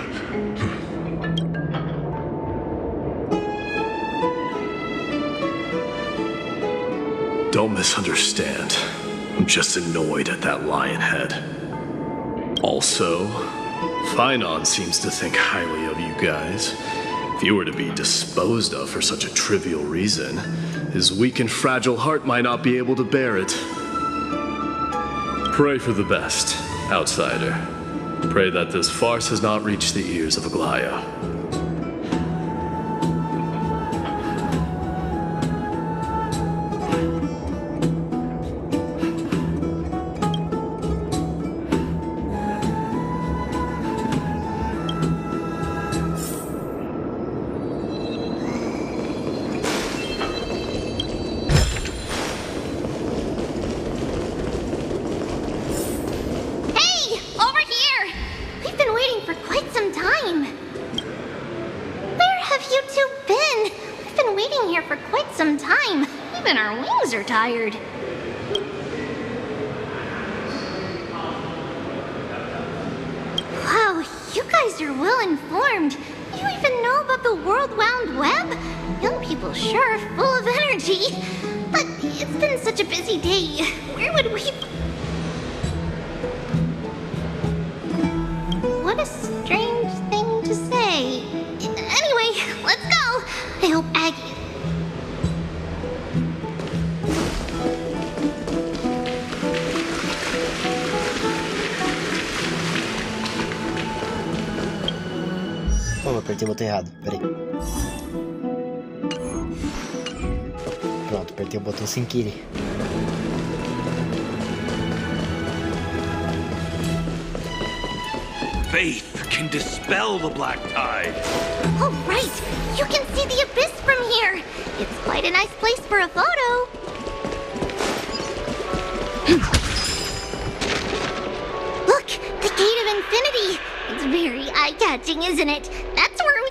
Don't misunderstand. I'm just annoyed at that lion head. Also, Finon seems to think highly of you guys. If you were to be disposed of for such a trivial reason, his weak and fragile heart might not be able to bear it. Pray for the best, outsider. Pray that this farce has not reached the ears of Aglaya. waiting here for quite some time. Even our wings are tired. Wow, you guys are well informed. You even know about the World Wound Web? Young people sure are full of energy. But it's been such a busy day. Where would we... What a strange thing to say. Anyway, let's go. I hope Aggie... Oh, apertei o botão errado, peraí. Pronto, apertei o botão sem querer. Faith can dispel the black tide. Oh, right. You can see the abyss from here. It's quite a nice place for a photo. Look, the Gate of Infinity. It's very eye-catching, isn't it? That's where we...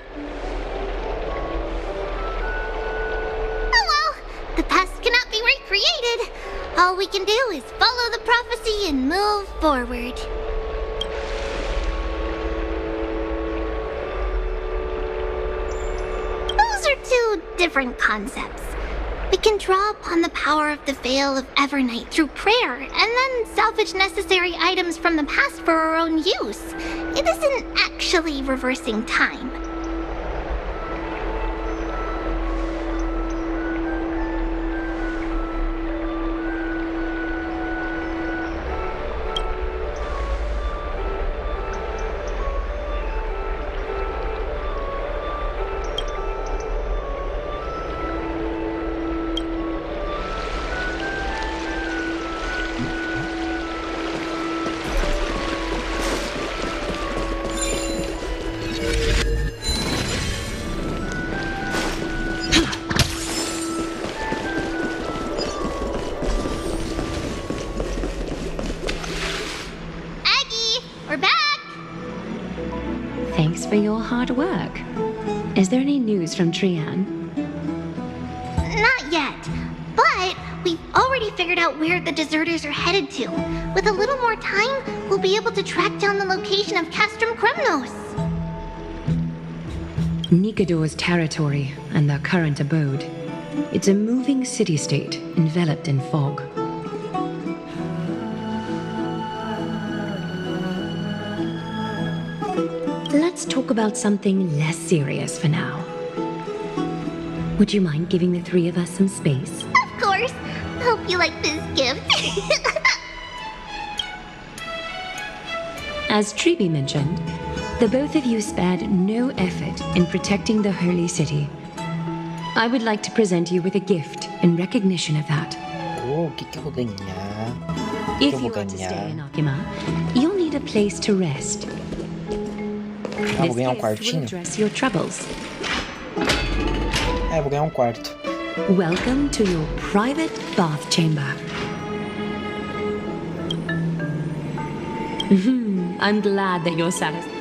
Oh well, the past cannot be recreated. All we can do is follow the prophecy and move forward. Those are two different concepts. We can draw upon the power of the Veil of Evernight through prayer, and then salvage necessary items from the past for our own use. It isn't actually reversing time. Thanks for your hard work. Is there any news from Trian? Not yet, but we've already figured out where the deserters are headed to. With a little more time, we'll be able to track down the location of Castrum Kremnos. Nikador's territory and their current abode. It's a moving city-state enveloped in fog. Let's talk about something less serious for now. Would you mind giving the three of us some space? Of course. Hope you like this gift. As Treeby mentioned, the both of you spared no effort in protecting the holy city. I would like to present you with a gift in recognition of that. Oh, que eu vou ganhar? If you want to stay in Akima, you'll need a place to rest. Ah, vou ganhar quartinho? Address your troubles. É, vou ganhar quarto. Welcome to your private bath chamber. I'm glad that you're satisfied.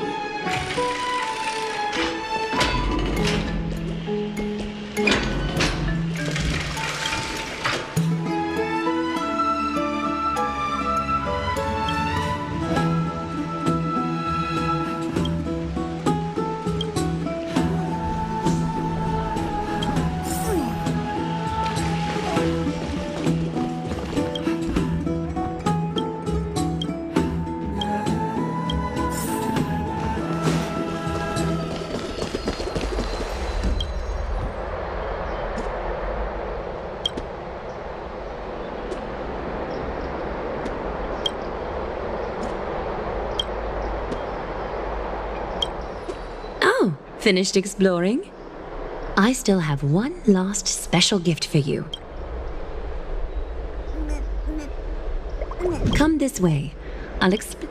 Finished exploring? I still have one last special gift for you. Come this way. I'll explain.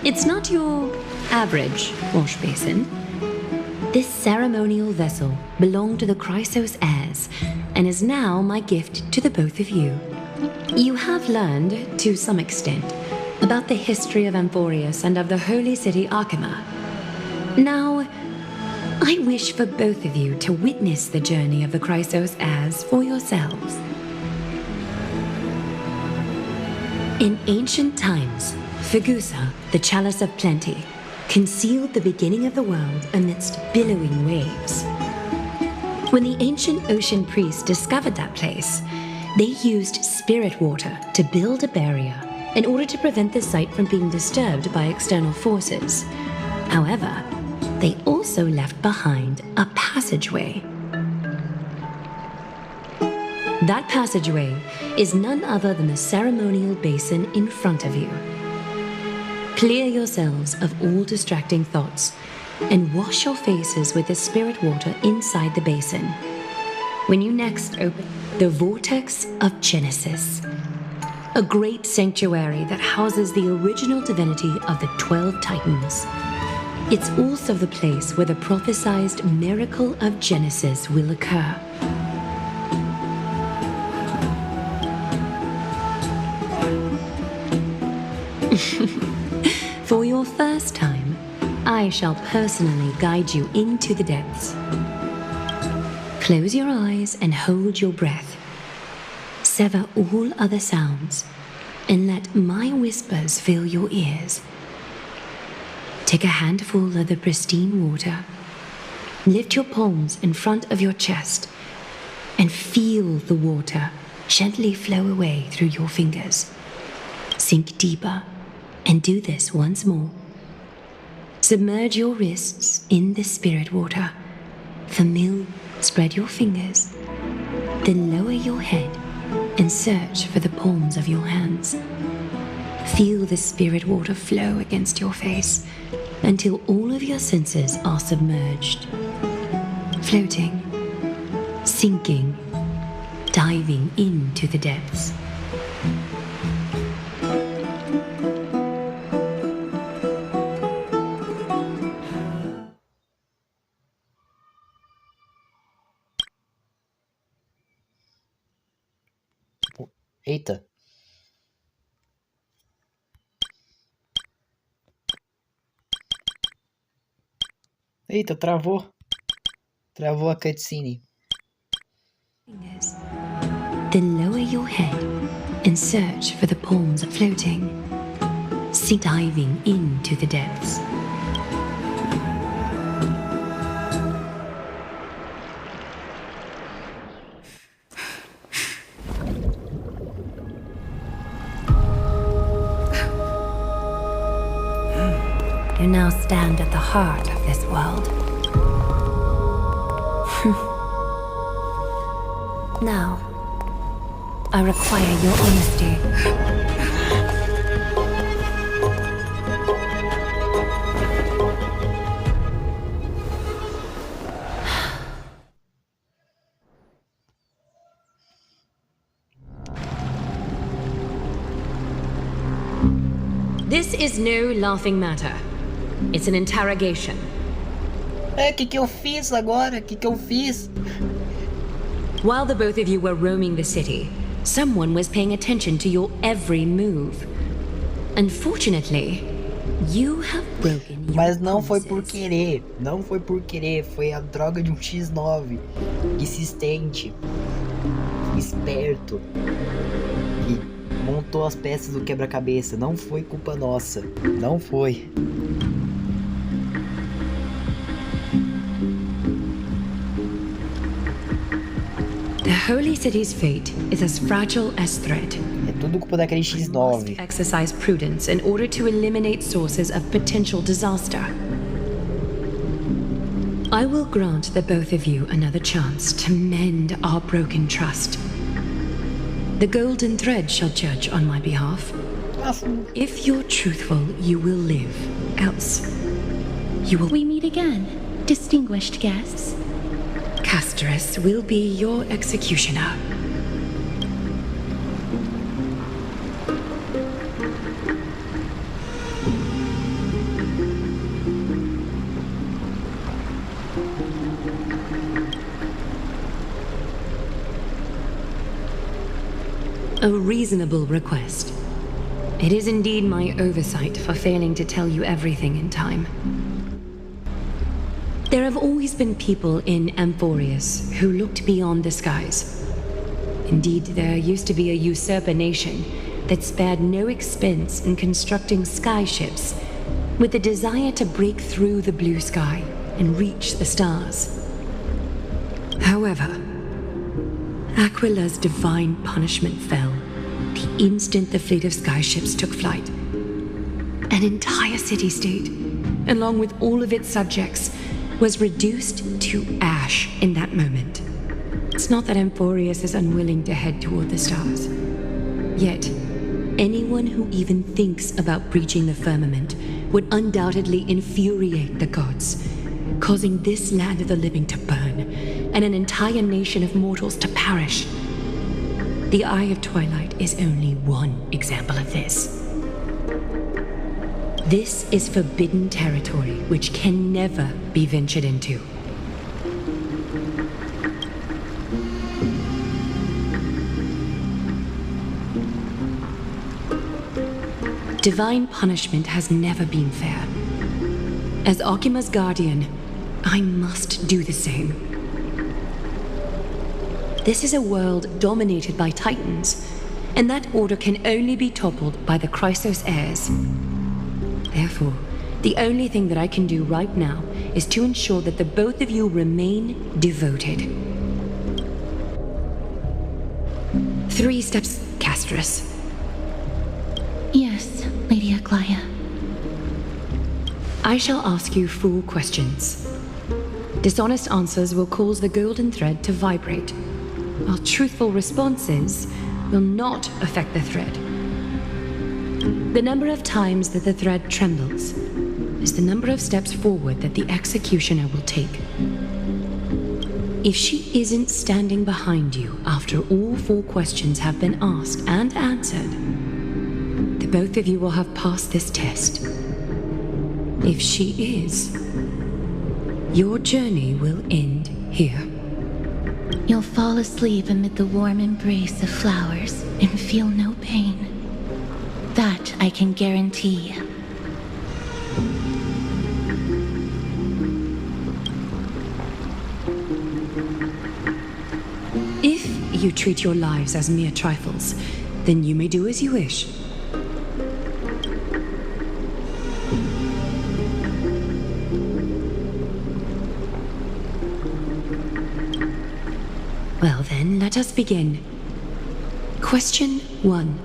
It's not your average wash basin. This ceremonial vessel belonged to the Chrysos heirs and is now my gift to the both of you. You have learned, to some extent, about the history of Amphoreus and of the holy city Arkema. Now, I wish for both of you to witness the journey of the Chrysos heirs for yourselves. In ancient times, Phagusa, the chalice of plenty, concealed the beginning of the world amidst billowing waves. When the ancient ocean priests discovered that place, they used spirit water to build a barrier in order to prevent the site from being disturbed by external forces. However, they also left behind a passageway. That passageway is none other than the ceremonial basin in front of you. Clear yourselves of all distracting thoughts and wash your faces with the spirit water inside the basin. When you next open the Vortex of Genesis, a great sanctuary that houses the original divinity of the 12 Titans. It's also the place where the prophesied miracle of Genesis will occur. For your first time, I shall personally guide you into the depths. Close your eyes and hold your breath. Sever all other sounds and let my whispers fill your ears. Take a handful of the pristine water. Lift your palms in front of your chest and feel the water gently flow away through your fingers. Sink deeper and do this once more. Submerge your wrists in the spirit water. Spread your fingers. Then lower your head and search for the palms of your hands. Feel the spirit water flow against your face until all of your senses are submerged. Floating, sinking, diving into the depths. Eita. Eita, travou. Travou a cutscene. Then lower your head and search for the palms floating, diving into the depths. You now stand at the heart of this world. Now, I require your honesty. This is no laughing matter. It's an interrogation. Que eu fiz agora? Que eu fiz? While the both of you were roaming the city, someone was paying attention to your every move. Unfortunately, you have broken your Mas não foi por querer. Não foi por querer. Foi a droga de um X9. Insistente. Esperto. Que montou as peças do quebra-cabeça. Não foi culpa nossa. Não foi. The holy city's fate is as fragile as thread. É tudo culpa daquele X9. Exercise prudence in order to eliminate sources of potential disaster. I will grant the both of you another chance to mend our broken trust. The golden thread shall judge on my behalf. If you're truthful, you will live. Else, you will... We meet again, distinguished guests. Castorus will be your executioner. A reasonable request. It is indeed my oversight for failing to tell you everything in time. There have always been people in Amphoreus who looked beyond the skies. Indeed, there used to be a usurper nation that spared no expense in constructing skyships with the desire to break through the blue sky and reach the stars. However, Aquila's divine punishment fell the instant the fleet of skyships took flight. An entire city-state, along with all of its subjects, was reduced to ash in that moment. It's not that Amphoreus is unwilling to head toward the stars. Yet, anyone who even thinks about breaching the firmament would undoubtedly infuriate the gods, causing this land of the living to burn, and an entire nation of mortals to perish. The Eye of Twilight is only one example of this. This is forbidden territory which can never be ventured into. Divine punishment has never been fair. As Akima's guardian, I must do the same. This is a world dominated by Titans, and that order can only be toppled by the Chrysos heirs. Therefore, the only thing that I can do right now is to ensure that the both of you remain devoted. 3 steps, Castris. Yes, Lady Aglaia. I shall ask you 4 questions. Dishonest answers will cause the golden thread to vibrate, while truthful responses will not affect the thread. The number of times that the thread trembles is the number of steps forward that the executioner will take. If she isn't standing behind you after all 4 questions have been asked and answered, the both of you will have passed this test. If she is, your journey will end here. You'll fall asleep amid the warm embrace of flowers and feel no pain. That I can guarantee. If you treat your lives as mere trifles, then you may do as you wish. Well then, let us begin. Question 1.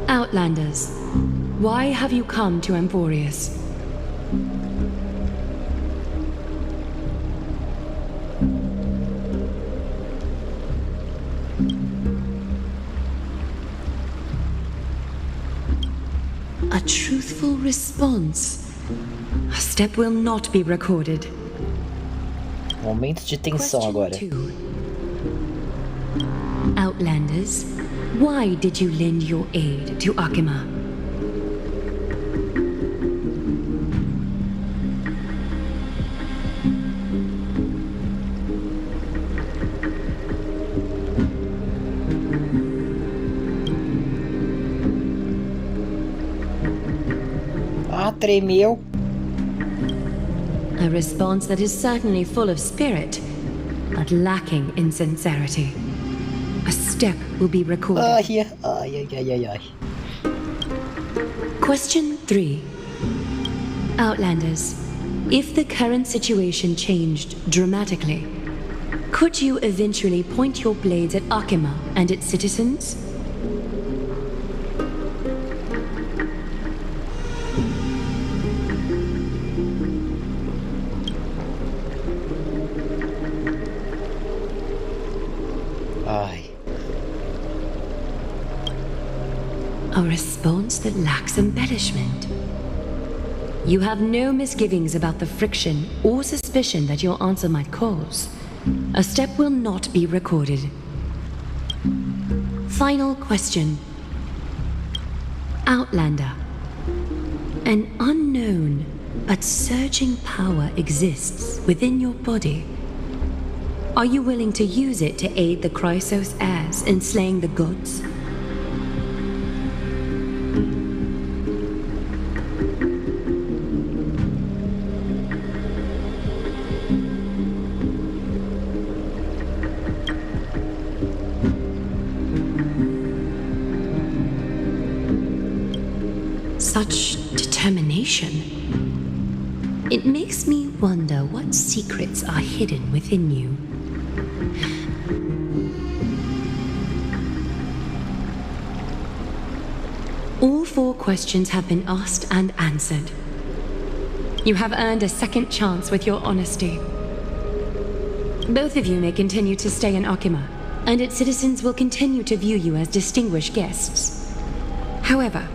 Outlanders, why have you come to Amphoreus? A truthful response. A step will not be recorded. Momento de tensão agora. 2. Outlanders, why did you lend your aid to Akima? Ah, tremeu. A response that is certainly full of spirit, but lacking in sincerity. A step will be recorded. Ai. Question 3. Outlanders, if the current situation changed dramatically, could you eventually point your blades at Akima and its citizens? Ai. A response that lacks embellishment. You have no misgivings about the friction or suspicion that your answer might cause. A step will not be recorded. Final question. Outlander. An unknown but surging power exists within your body. Are you willing to use it to aid the Chrysos heirs in slaying the gods? Such determination. It makes me wonder what secrets are hidden within you. All 4 questions have been asked and answered. You have earned a second chance with your honesty. Both of you may continue to stay in Akima, and its citizens will continue to view you as distinguished guests. However,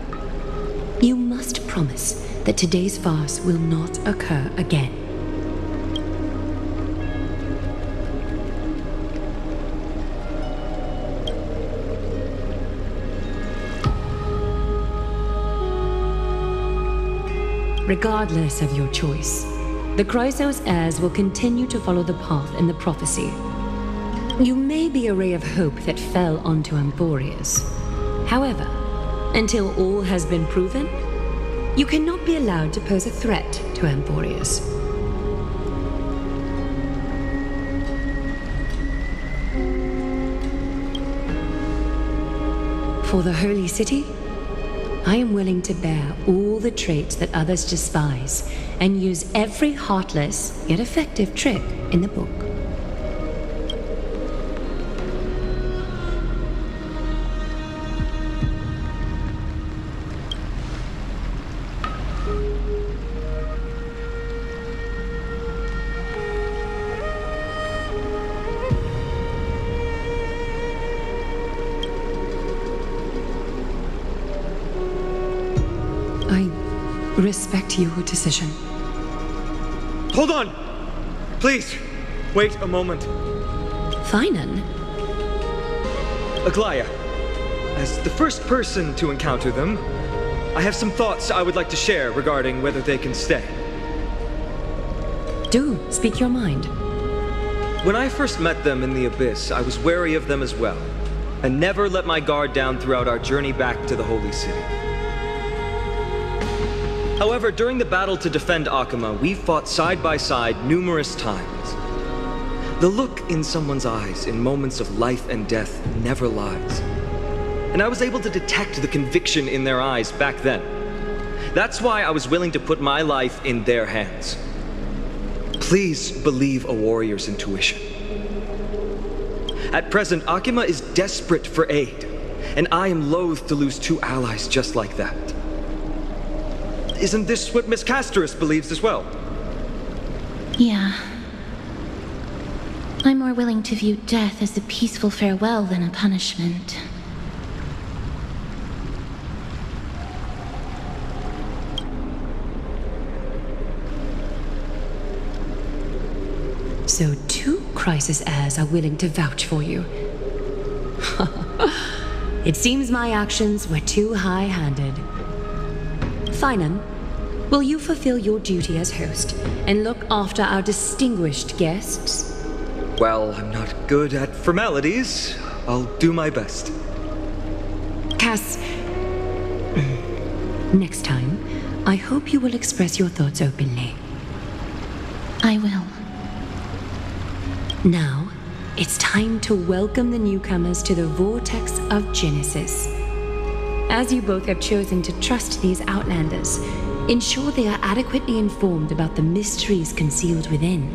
you must promise that today's farce will not occur again. Regardless of your choice, the Chrysos heirs will continue to follow the path in the prophecy. You may be a ray of hope that fell onto Amphoreus. However, until all has been proven, you cannot be allowed to pose a threat to Amphoreus. For the Holy City, I am willing to bear all the traits that others despise and use every heartless yet effective trick in the book. I respect your decision. Hold on! Please, wait a moment. Finan? Aglaya, as the first person to encounter them, I have some thoughts I would like to share regarding whether they can stay. Do speak your mind. When I first met them in the Abyss, I was wary of them as well, and never let my guard down throughout our journey back to the Holy City. However, during the battle to defend Akima, we fought side by side numerous times. The look in someone's eyes in moments of life and death never lies. And I was able to detect the conviction in their eyes back then. That's why I was willing to put my life in their hands. Please believe a warrior's intuition. At present, Akima is desperate for aid, and I am loath to lose 2 allies just like that. Isn't this what Miss Castorus believes as well? Yeah. I'm more willing to view death as a peaceful farewell than a punishment. So 2 Chrysos heirs are willing to vouch for you. It seems my actions were too high-handed. Finan, will you fulfill your duty as host and look after our distinguished guests? Well, I'm not good at formalities. I'll do my best. Cass, next time, I hope you will express your thoughts openly. I will. Now, it's time to welcome the newcomers to the Vortex of Genesis. As you both have chosen to trust these Outlanders, ensure they are adequately informed about the mysteries concealed within.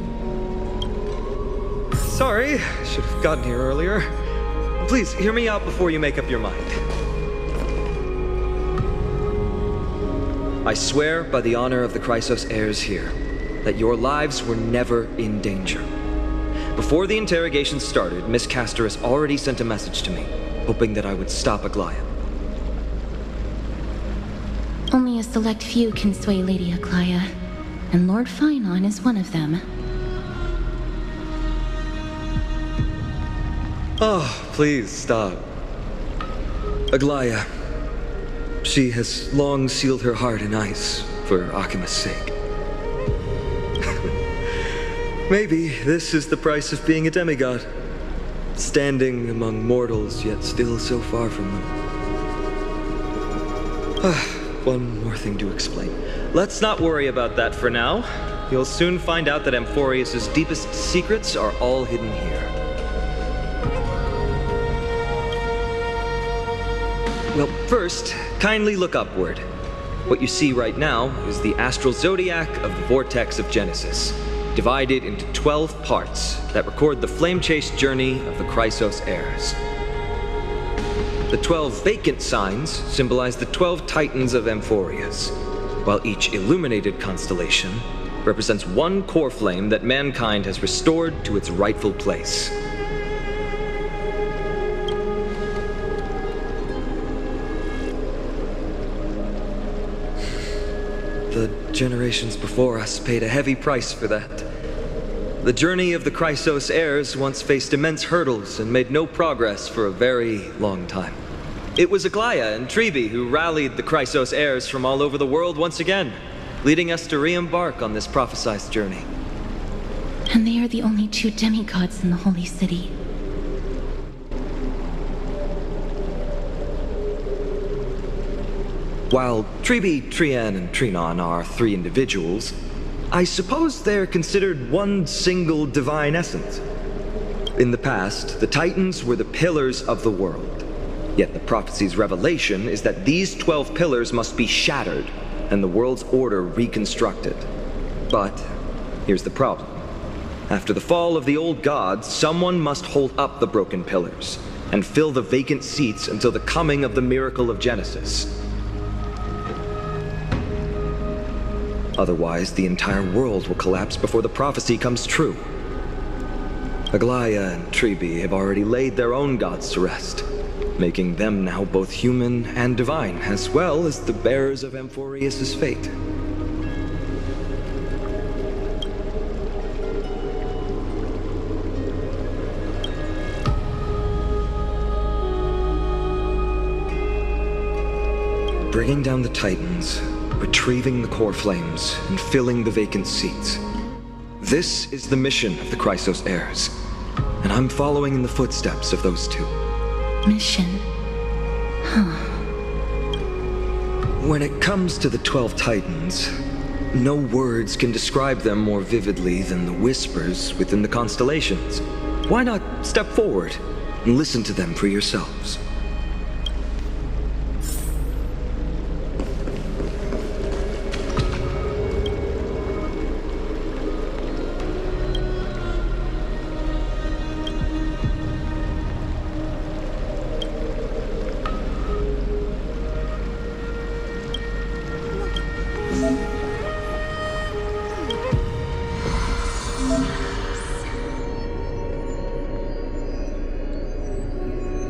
Sorry, I should have gotten here earlier. Please, hear me out before you make up your mind. I swear by the honor of the Chrysos heirs here, that your lives were never in danger. Before the interrogation started, Miss Castorus already sent a message to me, hoping that I would stop Aglaya. Only a select few can sway Lady Aglaya, and Lord Finan is one of them. Oh, please stop. Aglaya, she has long sealed her heart in ice for Akima's sake. maybe this is the price of being a demigod. Standing among mortals, yet still so far from them. One more thing to explain. Let's not worry about that for now. You'll soon find out that Amphoreus' deepest secrets are all hidden here. Well, first, kindly look upward. What you see right now is the astral zodiac of the vortex of Genesis, divided into 12 parts that record the flame-chased journey of the Chrysos heirs. The 12 vacant signs symbolize the 12 titans of Amphoreus, while each illuminated constellation represents one core flame that mankind has restored to its rightful place. The generations before us paid a heavy price for that. The journey of the Chrysos heirs once faced immense hurdles and made no progress for a very long time. It was Aglaia and Tribe who rallied the Chrysos heirs from all over the world once again, leading us to re-embark on this prophesized journey. And they are the only 2 demigods in the Holy City. While Tribe, Trian, and Trinon are 3 individuals, I suppose they're considered one single divine essence. In the past, the Titans were the pillars of the world. Yet the prophecy's revelation is that these 12 pillars must be shattered and the world's order reconstructed. But here's the problem. After the fall of the old gods, someone must hold up the broken pillars and fill the vacant seats until the coming of the miracle of Genesis. Otherwise, the entire world will collapse before the prophecy comes true. Aglaia and Tribe have already laid their own gods to rest, making them now both human and divine, as well as the bearers of Amphoreus' fate. Bringing down the Titans, retrieving the core flames, and filling the vacant seats. This is the mission of the Chrysos heirs, and I'm following in the footsteps of those 2. Mission? Huh. When it comes to the 12 Titans, no words can describe them more vividly than the whispers within the constellations. Why not step forward and listen to them for yourselves?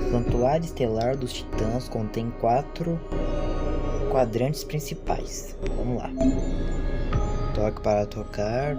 O Santuário Estelar dos Titãs contém 4 quadrantes principais. Vamos lá. Toque para tocar.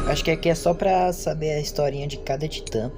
Acho que aqui é só pra saber a historinha de cada titã.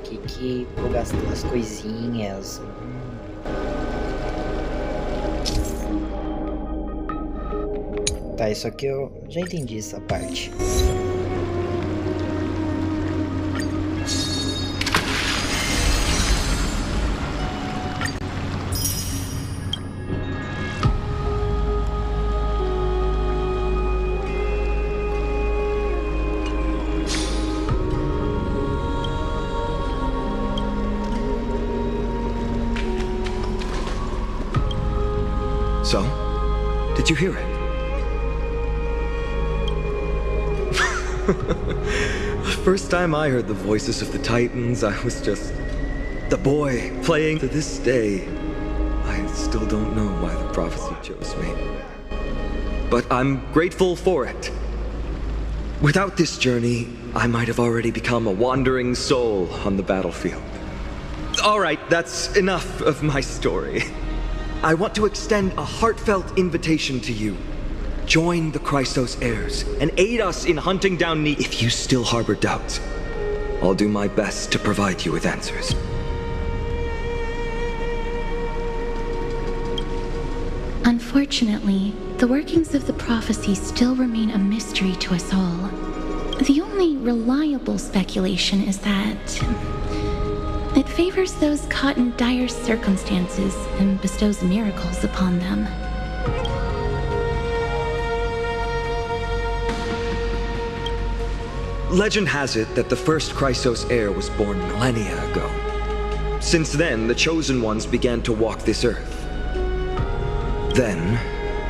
aqui que vou gastar as coisinhas. Tá, isso aqui eu já entendi essa parte. So, did you hear it? The first time I heard the voices of the Titans, I was just the boy playing. To this day, I still don't know why the prophecy chose me. But I'm grateful for it. Without this journey, I might have already become a wandering soul on the battlefield. All right, that's enough of my story. I want to extend a heartfelt invitation to you. Join the Christos heirs and aid us in hunting down Neek. If you still harbor doubts, I'll do my best to provide you with answers. Unfortunately, the workings of the prophecy still remain a mystery to us all. The only reliable speculation is that it favors those caught in dire circumstances and bestows miracles upon them. Legend has it that the first Christos heir was born millennia ago. Since then, the Chosen Ones began to walk this earth. Then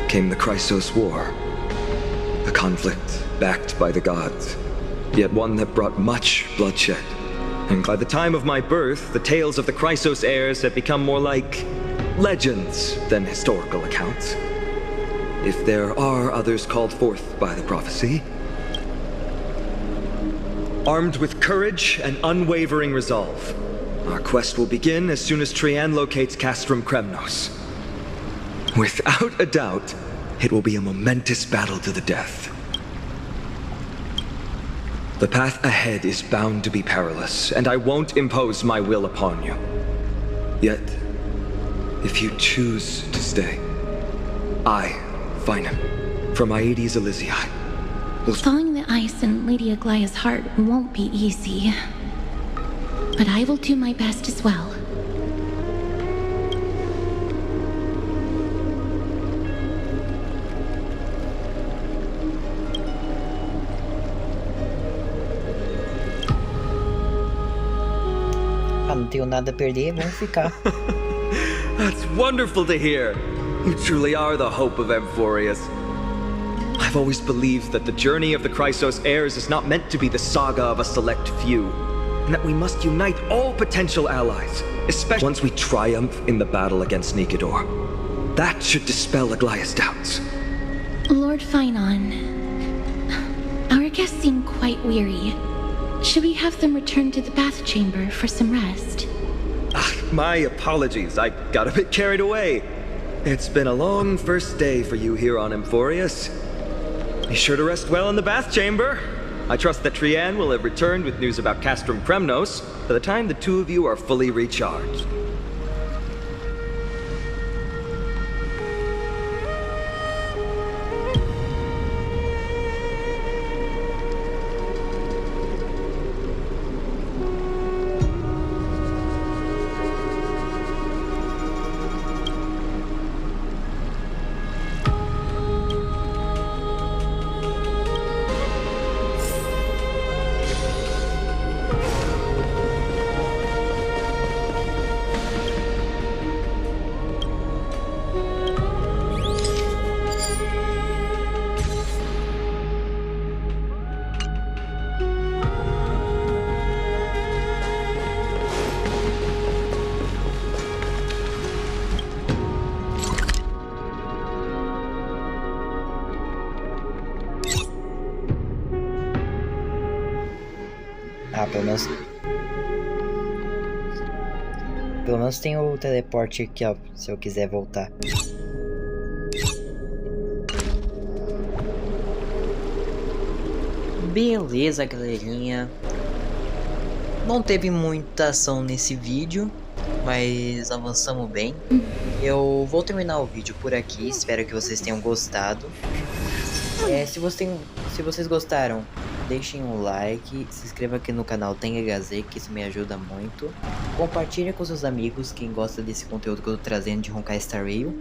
came the Christos War, a conflict backed by the gods, yet one that brought much bloodshed. And by the time of my birth, the tales of the Christos heirs had become more like legends than historical accounts. If there are others called forth by the prophecy, armed with courage and unwavering resolve, our quest will begin as soon as Trian locates Castrum Kremnos. Without a doubt, it will be a momentous battle to the death. The path ahead is bound to be perilous, and I won't impose my will upon you. Yet, if you choose to stay, I, Finam, from Aedes Elysiae, will... Thawing the ice in Lady Aglaya's heart won't be easy, but I will do my best as well. Não tenho nada a perder, vamos ficar. That's wonderful to hear. You truly are the hope of Amphoreus. I've always believed that the journey of the Christos heirs is not meant to be the saga of a select few, and that we must unite all potential allies, especially once we triumph in the battle against Nikedor. That should dispel Aglaya's doubts. Lord Finon, our guests seem quite weary. Should we have them return to the bath chamber for some rest? My apologies, I got a bit carried away. It's been a long first day for you here on Amphoreus. Be sure to rest well in the bath chamber. I trust that Trian will have returned with news about Castrum Kremnos by the time the two of you are fully recharged. Pelo menos tem o teleporte aqui, ó, se eu quiser voltar. Beleza, galerinha. Não teve muita ação nesse vídeo, mas avançamos bem. Eu vou terminar o vídeo por aqui, espero que vocês tenham gostado. Se vocês gostaram, deixem um like, se inscreva aqui no canal Tem HZ, que isso me ajuda muito. Compartilhe com seus amigos, quem gosta desse conteúdo que eu tô trazendo de Honkai Star Rail.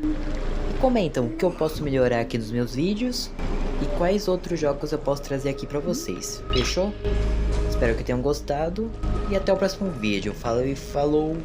E comentam o que eu posso melhorar aqui nos meus vídeos e quais outros jogos eu posso trazer aqui pra vocês. Fechou? Espero que tenham gostado e até o próximo vídeo. Falou e falou!